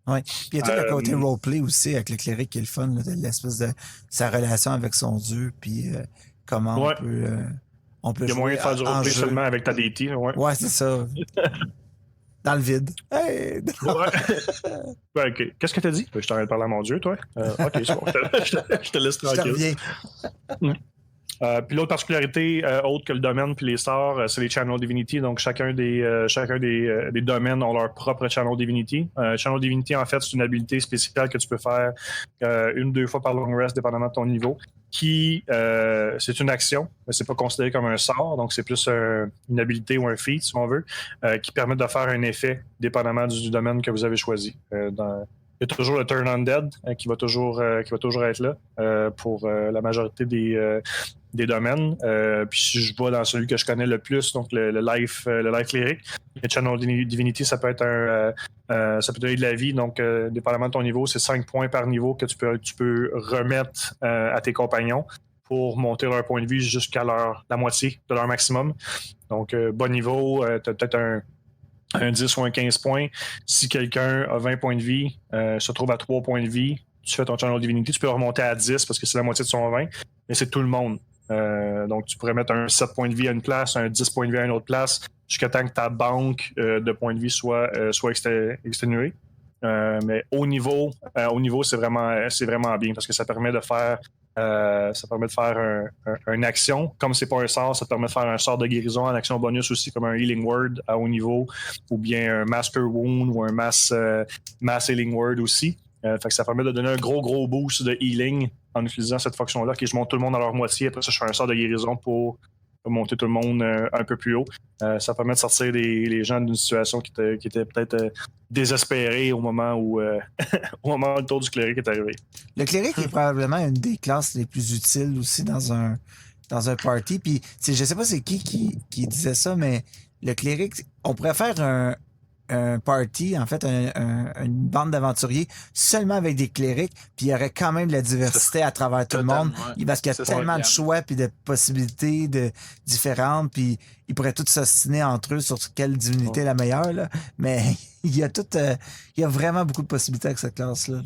Oui. Puis il y a tout le côté roleplay aussi avec le cléric qui est le fun, là, l'espèce de sa relation avec son dieu, puis comment on peut il y a moyen de faire du roleplay seulement avec ta DT. Ouais, c'est ça. Dans le vide. Hey! Ouais, OK. Qu'est-ce que t'as dit? Je t'arrête de parler à mon dieu, toi. OK, c'est bon. Je te laisse tranquille. Puis l'autre particularité, autre que le domaine puis les sorts, c'est les Channel Divinity. Donc, chacun des domaines ont leur propre Channel Divinity. Channel Divinity, en fait, c'est une habilité spéciale que tu peux faire 1-2 fois par long rest, dépendamment de ton niveau, qui, c'est une action, mais c'est pas considéré comme un sort. Donc, c'est plus une habilité ou un feat, si on veut, qui permet de faire un effet, dépendamment du domaine que vous avez choisi. Il y a toujours le Turn Undead qui va toujours être là pour la majorité des domaines. Puis si je vais dans celui que je connais le plus, donc le life cleric, le Channel Divinity, ça peut être ça peut donner de la vie. Donc, dépendamment de ton niveau, c'est 5 points par niveau que tu peux remettre à tes compagnons pour monter leur point de vie jusqu'à la moitié de leur maximum. Donc, bon niveau, tu as peut-être un 10 ou un 15 points. Si quelqu'un a 20 points de vie, se trouve à 3 points de vie, tu fais ton Channel Divinity, tu peux remonter à 10 parce que c'est la moitié de son 20, mais c'est tout le monde. Donc, tu pourrais mettre un 7 points de vie à une place, un 10 points de vie à une autre place, jusqu'à temps que ta banque de points de vie soit exténuée. Mais au niveau, c'est vraiment bien parce que ça permet de faire une action. Comme c'est pas un sort, ça te permet de faire un sort de guérison en action bonus aussi, comme un Healing Word à haut niveau, ou bien un Master Wound ou un Mass Healing Word aussi. Fait que ça permet de donner un gros boost de healing en utilisant cette fonction-là, qui je monte tout le monde à leur moitié. Après ça, je fais un sort de guérison pour monter tout le monde un peu plus haut. Ça permet de sortir les gens d'une situation qui était peut-être désespérée au moment où le tour du cléric est arrivé. Le cléric est probablement une des classes les plus utiles aussi dans un party. Puis, je sais pas c'est qui disait ça, mais le cléric, on pourrait faire un party, en fait, une bande d'aventuriers seulement avec des clérics, puis il y aurait quand même de la diversité à travers tout le monde. Ouais. Parce qu'il y a tellement de choix puis de possibilités différentes, puis ils pourraient tous s'ostiner entre eux sur quelle divinité est la meilleure, là. Mais il y a vraiment beaucoup de possibilités avec cette classe-là.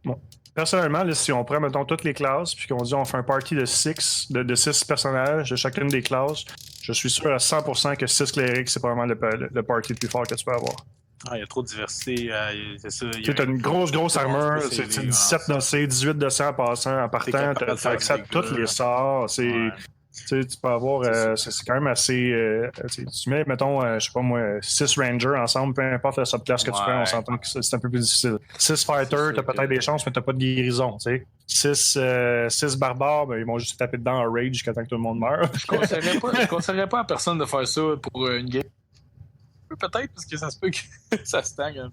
Bon. Personnellement, là, si on prend, mettons, toutes les classes, puis qu'on dit on fait un party de 6 personnages de chacune des classes, je suis sûr à 100% que 6 clérics, c'est probablement le party le plus fort que tu peux avoir. Il y a trop de diversité. C'est ça. Tu as une grosse armure, c'est 17 de C, 18 de C en partant, tu as accès à tous les sorts. Tu peux avoir. C'est quand même assez. Tu mets, mettons, je sais pas moi, 6 Rangers ensemble, peu importe la subclasse que tu fais, on s'entend que c'est un peu plus difficile. 6 Fighters, t'as peut-être des chances, mais t'as pas de guérison. 6 barbares, ben, ils vont juste taper dedans en rage jusqu'à temps que tout le monde meurt. Je conseillerais pas à personne de faire ça pour une game. Peut-être, parce que ça se peut que ça stagne.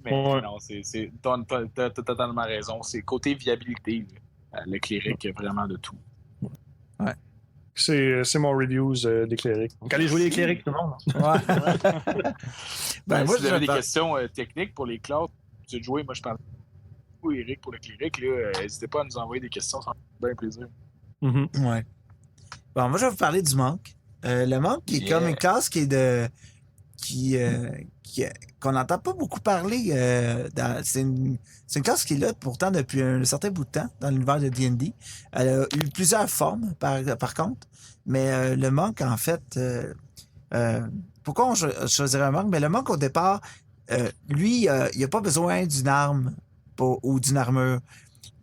Mais non, t'as totalement raison. C'est côté viabilité. Le cléric, il y a vraiment de tout. Ouais. C'est mon reviews des clérics. Donc, allez jouer les clérics, tout le monde. Ouais. Moi, si vous avez des questions techniques pour les classes, tu veux jouer, moi, je parle beaucoup Eric pour le cléric. N'hésitez pas à nous envoyer des questions, ça fait bien plaisir. Mm-hmm. Ouais. Bon, moi, je vais vous parler du monk. Le monk, qui est comme une classe qu'on n'entend pas beaucoup parler. C'est une classe qui est là pourtant depuis un certain bout de temps dans l'univers de D&D. Elle a eu plusieurs formes par contre, mais le monk en fait, pourquoi on choisirait un monk? Mais le monk au départ, lui, il n'a pas besoin d'une arme ou d'une armure.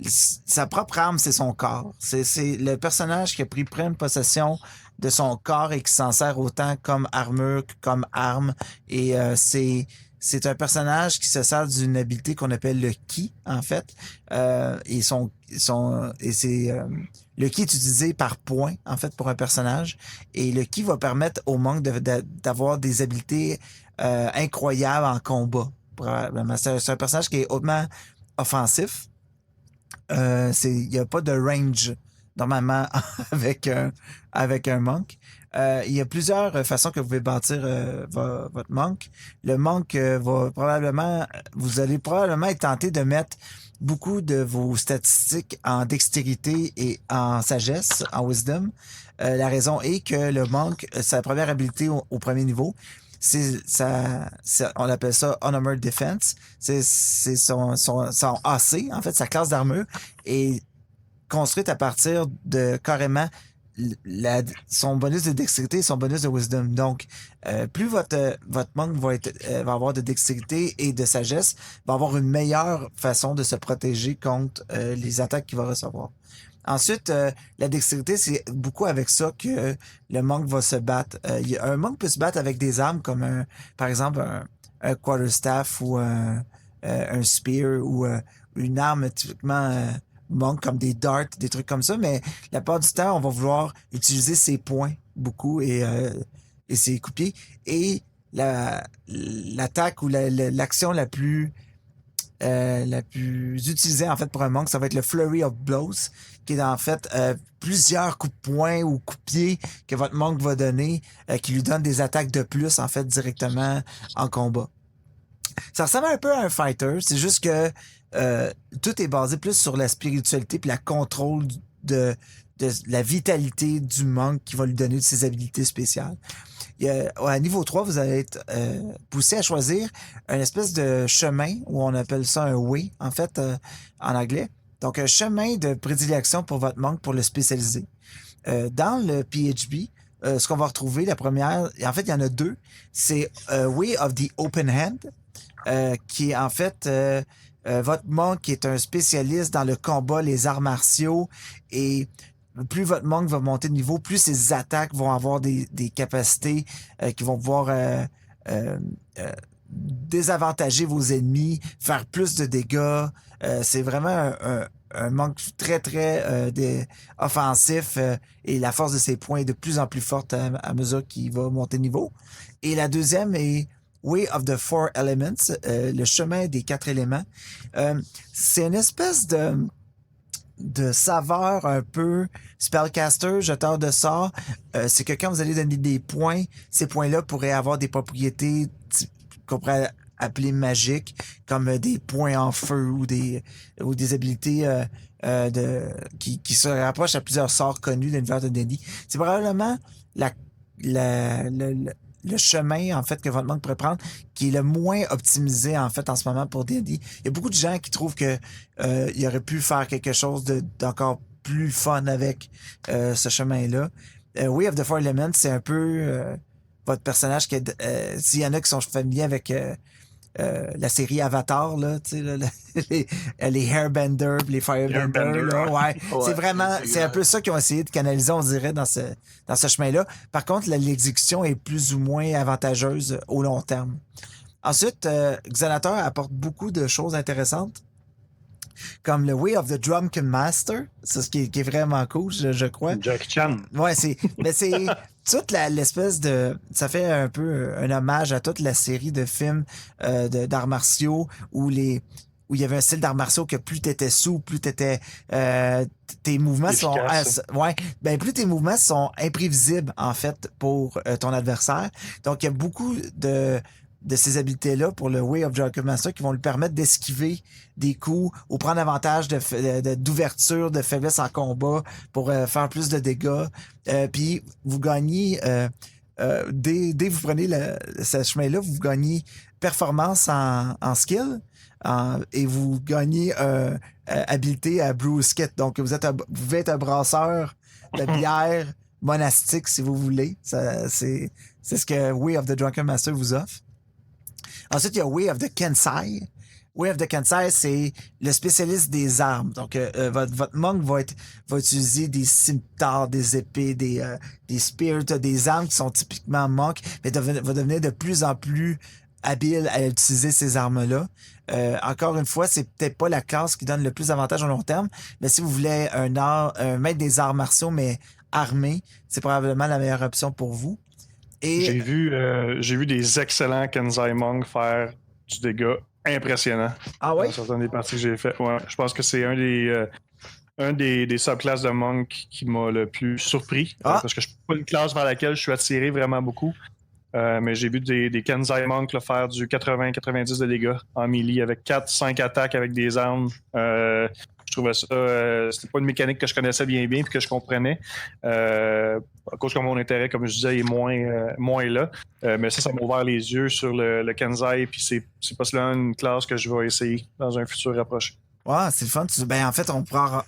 Sa propre arme, c'est son corps. C'est le personnage qui a pris pleine possession de son corps et qui s'en sert autant comme armure que comme arme. Et c'est un personnage qui se sert d'une habileté qu'on appelle le ki, en fait. Le ki est utilisé par point, en fait, pour un personnage. Et le ki va permettre au monk d'avoir des habiletés incroyables en combat. C'est un personnage qui est hautement offensif. Il n'y a pas de range normalement avec un monk. Il y a plusieurs façons que vous pouvez bâtir votre monk. Le monk vous allez probablement être tenté de mettre beaucoup de vos statistiques en dextérité et en sagesse, en wisdom. La raison est que le monk, sa première habilité au premier niveau, on appelle ça Unarmored Defense. C'est son AC, en fait, sa classe d'armure, est construite à partir de carrément son bonus de dextérité et son bonus de wisdom. Donc, plus votre monk va avoir de dextérité et de sagesse, va avoir une meilleure façon de se protéger contre les attaques qu'il va recevoir. Ensuite, la dextérité, c'est beaucoup avec ça que le monk va se battre. Un monk peut se battre avec des armes comme par exemple un quarterstaff ou un spear ou une arme typiquement monk comme des darts, des trucs comme ça, mais la plupart du temps, on va vouloir utiliser ses poings beaucoup et ses coups de pied. Et l'attaque ou l'action la plus la plus utilisée en fait pour un monk, ça va être le Flurry of Blows, qui est en fait plusieurs coups de poing ou coups de pied que votre monk va donner, qui lui donne des attaques de plus en fait directement en combat. Ça ressemble un peu à un fighter, c'est juste que tout est basé plus sur la spiritualité puis la contrôle de la vitalité du monk qui va lui donner de ses habilités spéciales. À niveau 3, vous allez être poussé à choisir une espèce de chemin, où on appelle ça un way, en fait, en anglais. Donc, un chemin de prédilection pour votre monk pour le spécialiser. Dans le PHB, ce qu'on va retrouver, la première, en fait, il y en a deux. C'est Way of the Open Hand, qui est en fait votre monk qui est un spécialiste dans le combat, les arts martiaux, et plus votre monk va monter de niveau, plus ses attaques vont avoir des capacités qui vont pouvoir désavantager vos ennemis, faire plus de dégâts. C'est vraiment un monk très, très offensif et la force de ses points est de plus en plus forte à mesure qu'il va monter de niveau. Et la deuxième est Way of the Four Elements, le chemin des 4 éléments. C'est une espèce de saveur un peu spellcaster, jeteur de sorts. C'est que quand vous allez donner des points, ces points-là pourraient avoir des propriétés qu'on pourrait appeler magiques, comme des points en feu ou des habilités qui se rapprochent à plusieurs sorts connus de l'univers de D&D. C'est probablement le chemin, en fait, que votre monk pourrait prendre, qui est le moins optimisé, en fait, en ce moment pour D&D. Il y a beaucoup de gens qui trouvent que il aurait pu faire quelque chose d'encore plus fun avec ce chemin-là. Way of the Four Elements, c'est un peu votre personnage qui est... s'il y en a qui sont familiers avec la série Avatar, là, tu sais, les Airbender, les Firebender, là, ouais. C'est vraiment, c'est un peu ça qu'ils ont essayé de canaliser, on dirait, dans ce chemin-là. Par contre, l'exécution est plus ou moins avantageuse au long terme. Ensuite, Xanator apporte beaucoup de choses intéressantes, comme le Way of the Drunken Master, c'est ce qui est vraiment cool, je crois. Jackie Chan. Ouais, mais c'est toute l'espèce de... Ça fait un peu un hommage à toute la série de films d'arts martiaux où il y avait un style d'arts martiaux que plus t'étais sous, plus t'étais... tes mouvements efficace. plus tes mouvements sont imprévisibles, en fait, pour ton adversaire. Donc, il y a beaucoup de ces habiletés-là pour le Way of Drunken Master qui vont lui permettre d'esquiver des coups ou prendre avantage d'ouverture, de faiblesse en combat pour faire plus de dégâts. Puis vous gagnez, dès que vous prenez ce chemin-là, vous gagnez performance en skill et vous gagnez habileté à brewskit. Donc vous pouvez être un brasseur de bière monastique si vous voulez. C'est ce que Way of the Drunken Master vous offre. Ensuite, il y a Way of the Kensai. Way of the Kensai, c'est le spécialiste des armes. Donc, votre monk va utiliser des scimitars, des épées, des spears, des armes qui sont typiquement monk, mais va devenir de plus en plus habile à utiliser ces armes-là. Encore une fois, c'est peut-être pas la classe qui donne le plus d'avantages au long terme, mais si vous voulez un maître des arts martiaux, mais armé, c'est probablement la meilleure option pour vous. Et... J'ai vu des excellents Kensai Monk faire du dégât impressionnant. Ah ouais? Dans certaines des parties que j'ai faites. Ouais, je pense que c'est un des subclasses de Monk qui m'a le plus surpris. Parce que je suis pas une classe vers laquelle je suis attiré vraiment beaucoup. Mais j'ai vu des Kensai Monk faire du 80-90 de dégâts en melee avec 4-5 attaques avec des armes. Je trouvais ça, c'était pas une mécanique que je connaissais bien puis que je comprenais. À cause que mon intérêt, comme je disais, est moins là. Mais ça m'a ouvert les yeux sur le Kensai, puis c'est pas cela une classe que je vais essayer dans un futur rapproché. Ouais, c'est le fun. En fait, on pourra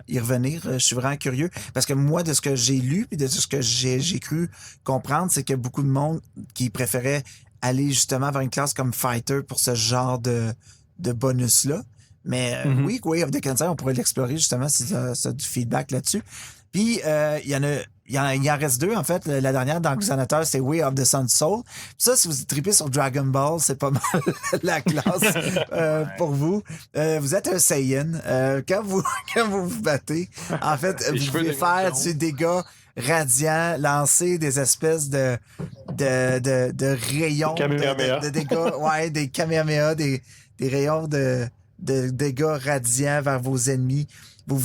y revenir. Je suis vraiment curieux. Parce que moi, de ce que j'ai lu et de ce que j'ai cru comprendre, c'est qu'il y a beaucoup de monde qui préférait aller justement vers une classe comme Fighter pour ce genre de bonus-là. Mais oui, Way of the Kensai, on pourrait l'explorer justement si tu as du feedback là-dessus. Puis, il en reste deux, en fait. La dernière dans Xanator, c'est Way of the Sun Soul. Puis ça, si vous tripez sur Dragon Ball, c'est pas mal la classe pour vous. Vous êtes un Saiyan. Quand vous battez, en fait, vous pouvez faire du dégât radiant, lancer des espèces de rayons de dégâts, ouais, des Kamehameha, des des rayons de dégâts radiants vers vos ennemis. Vous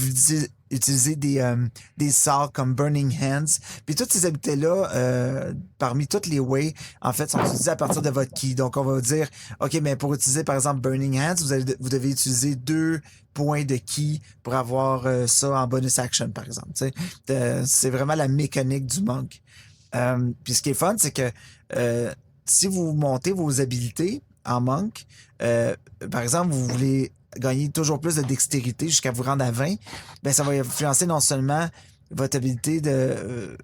utilisez des sorts comme Burning Hands. Puis toutes ces habiletés-là, parmi toutes les ways, en fait, sont utilisées à partir de votre ki. Donc, on va vous dire, OK, mais pour utiliser, par exemple, Burning Hands, vous devez utiliser 2 points de ki pour avoir ça en bonus action, par exemple. C'est vraiment la mécanique du monk. Puis ce qui est fun, c'est que si vous montez vos habiletés en monk, par exemple, vous voulez gagner toujours plus de dextérité jusqu'à vous rendre à 20, ben ça va influencer non seulement votre habilité de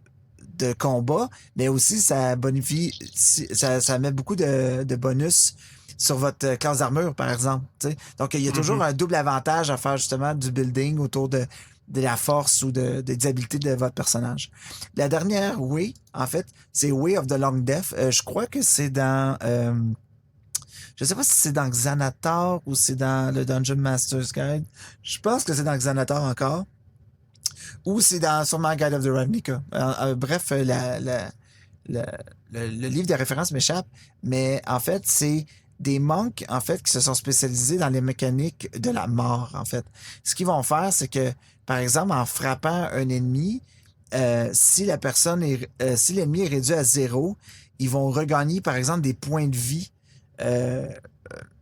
combat, mais aussi ça bonifie, ça met beaucoup de bonus sur votre classe d'armure, par exemple. T'sais. Donc, il y a toujours un double avantage à faire justement du building autour de la force ou des habiletés de votre personnage. La dernière way, en fait, c'est Way of the Long Death. Je crois que c'est dans... je sais pas si c'est dans Xanatar ou c'est dans le Dungeon Master's Guide. Je pense que c'est dans Xanatar encore. Ou c'est dans sûrement Guide of the Ravnica. Bref, le livre de référence m'échappe. Mais en fait, c'est des monks, en fait, qui se sont spécialisés dans les mécaniques de la mort, en fait. Ce qu'ils vont faire, c'est que, par exemple, en frappant un ennemi, si l'ennemi est réduit à 0, ils vont regagner, par exemple, des points de vie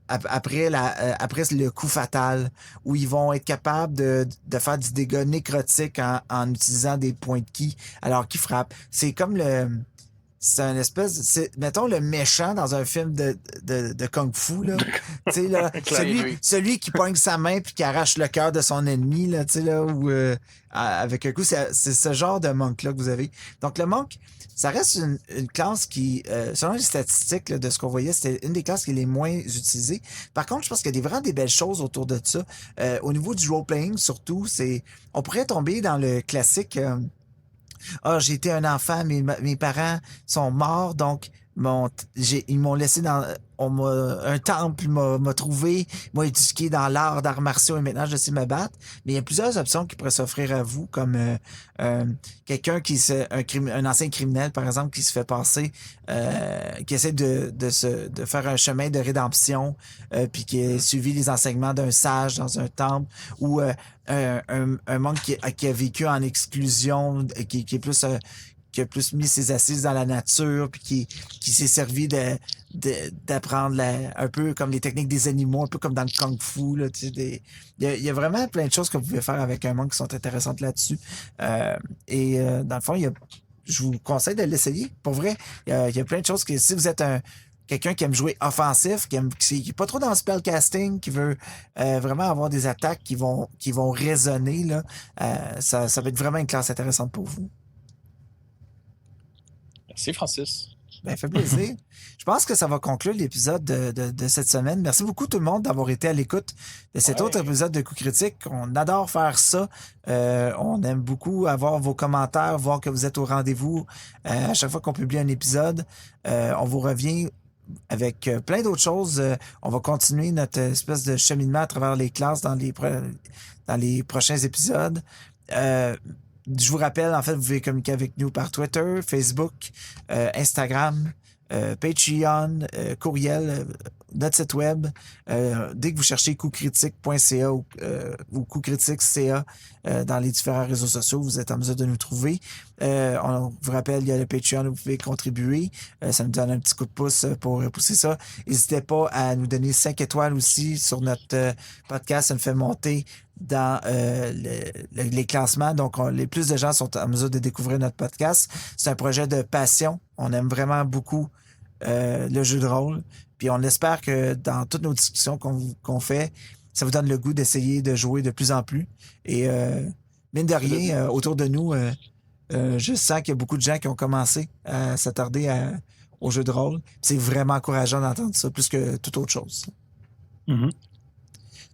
après le coup fatal, où ils vont être capables de faire du dégât nécrotique en utilisant des points de ki alors qu'ils frappent. C'est comme c'est un espèce mettons le méchant dans un film de kung-fu, là. Tu sais, là, celui qui poigne sa main puis qui arrache le cœur de son ennemi, là, tu sais, là, ou avec un coup, c'est ce genre de monk-là que vous avez. Donc, le monk, ça reste une classe qui, selon les statistiques là, de ce qu'on voyait, c'était une des classes qui est les moins utilisées. Par contre, je pense qu'il y a vraiment des belles choses autour de ça. Au niveau du role-playing, surtout, on pourrait tomber dans le classique... j'ai été un enfant, mes parents sont morts, donc ils m'ont laissé dans un temple, m'a trouvé, m'a éduqué dans l'art d'arts martiaux et maintenant je sais me battre. Mais il y a plusieurs options qui pourraient s'offrir à vous, comme quelqu'un un ancien criminel, par exemple, qui se fait passer, qui essaie de faire un chemin de rédemption, puis qui a suivi les enseignements d'un sage dans un temple, ou un monk qui a vécu en exclusion, qui est plus qui a plus mis ses assises dans la nature, puis qui s'est servi d'apprendre un peu comme les techniques des animaux, un peu comme dans le kung-fu. Là, il y a vraiment plein de choses que vous pouvez faire avec un monk qui sont intéressantes là-dessus. Dans le fond, je vous conseille de l'essayer. Pour vrai, il y a plein de choses que si vous êtes quelqu'un qui aime jouer offensif, qui n'est pas trop dans le spellcasting, qui veut vraiment avoir des attaques qui vont résonner, là, ça va être vraiment une classe intéressante pour vous. Merci, Francis. Ben, fait plaisir. Je pense que ça va conclure l'épisode de cette semaine. Merci beaucoup tout le monde d'avoir été à l'écoute de cet autre épisode de Coup Critique. On adore faire ça. On aime beaucoup avoir vos commentaires, voir que vous êtes au rendez-vous à chaque fois qu'on publie un épisode. On vous revient avec plein d'autres choses. On va continuer notre espèce de cheminement à travers les classes dans les prochains épisodes. Je vous rappelle, en fait, vous pouvez communiquer avec nous par Twitter, Facebook, Instagram, Patreon, courriel, notre site web. Dès que vous cherchez coupcritique.ca ou coupcritique.ca dans les différents réseaux sociaux, vous êtes en mesure de nous trouver. On vous rappelle, il y a le Patreon où vous pouvez contribuer. Ça nous donne un petit coup de pouce pour pousser ça. N'hésitez pas à nous donner 5 étoiles aussi sur notre podcast. Ça nous fait monter dans les classements. Donc, les plus de gens sont en mesure de découvrir notre podcast. C'est un projet de passion. On aime vraiment beaucoup le jeu de rôle. Puis on espère que dans toutes nos discussions qu'on fait, ça vous donne le goût d'essayer de jouer de plus en plus. Et mine de rien, autour de nous, je sens qu'il y a beaucoup de gens qui ont commencé à s'attarder au jeu de rôle. C'est vraiment encourageant d'entendre ça, plus que toute autre chose. Mm-hmm.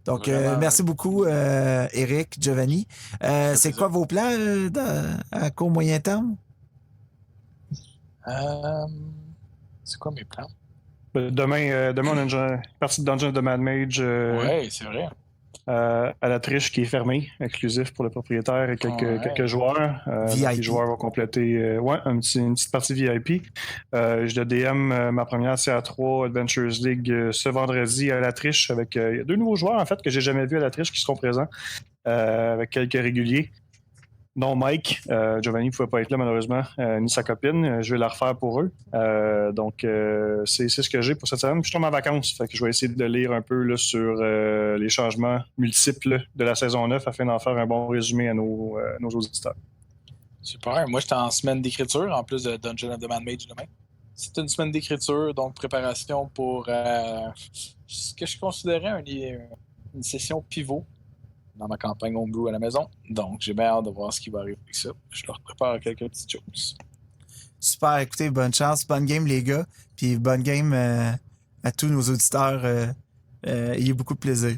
Donc, merci beaucoup, Eric, Giovanni. C'est quoi vos plans à court moyen terme? C'est quoi mes plans? Demain, on a une partie de Dungeon of the Mad Mage. Oui, c'est vrai. à la triche qui est fermée, exclusif pour le propriétaire et quelques joueurs. VIP. Les joueurs vont compléter une petite partie VIP. Je DM ma première CA3 Adventures League ce vendredi à la triche avec il y a 2 nouveaux joueurs en fait que j'ai jamais vus à la triche qui seront présents avec quelques réguliers. Non, Mike, Giovanni ne pouvait pas être là malheureusement, ni sa copine. Je vais la refaire pour eux. Donc, c'est ce que j'ai pour cette semaine. Puis je tombe en vacances, fait que je vais essayer de lire un peu là, sur les changements multiples de la saison 9 afin d'en faire un bon résumé à nos auditeurs. Super. Moi, j'étais en semaine d'écriture, en plus de Dungeon of the Man-Mage demain. C'est une semaine d'écriture, donc préparation pour ce que je considérais une session pivot dans ma campagne homebrew à la maison. Donc, j'ai bien hâte de voir ce qui va arriver avec ça. Je leur prépare quelques petites choses. Super, écoutez, bonne chance, bonne game les gars, puis bonne game à tous nos auditeurs. Ayez beaucoup de plaisir.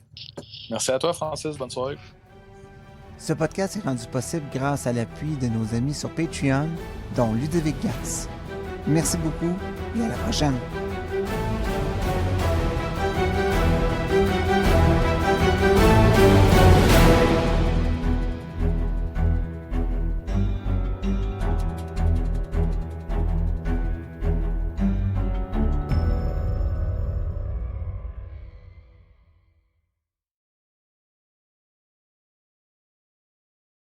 Merci à toi, Francis. Bonne soirée. Ce podcast est rendu possible grâce à l'appui de nos amis sur Patreon, dont Ludovic Garce. Merci beaucoup et à la prochaine.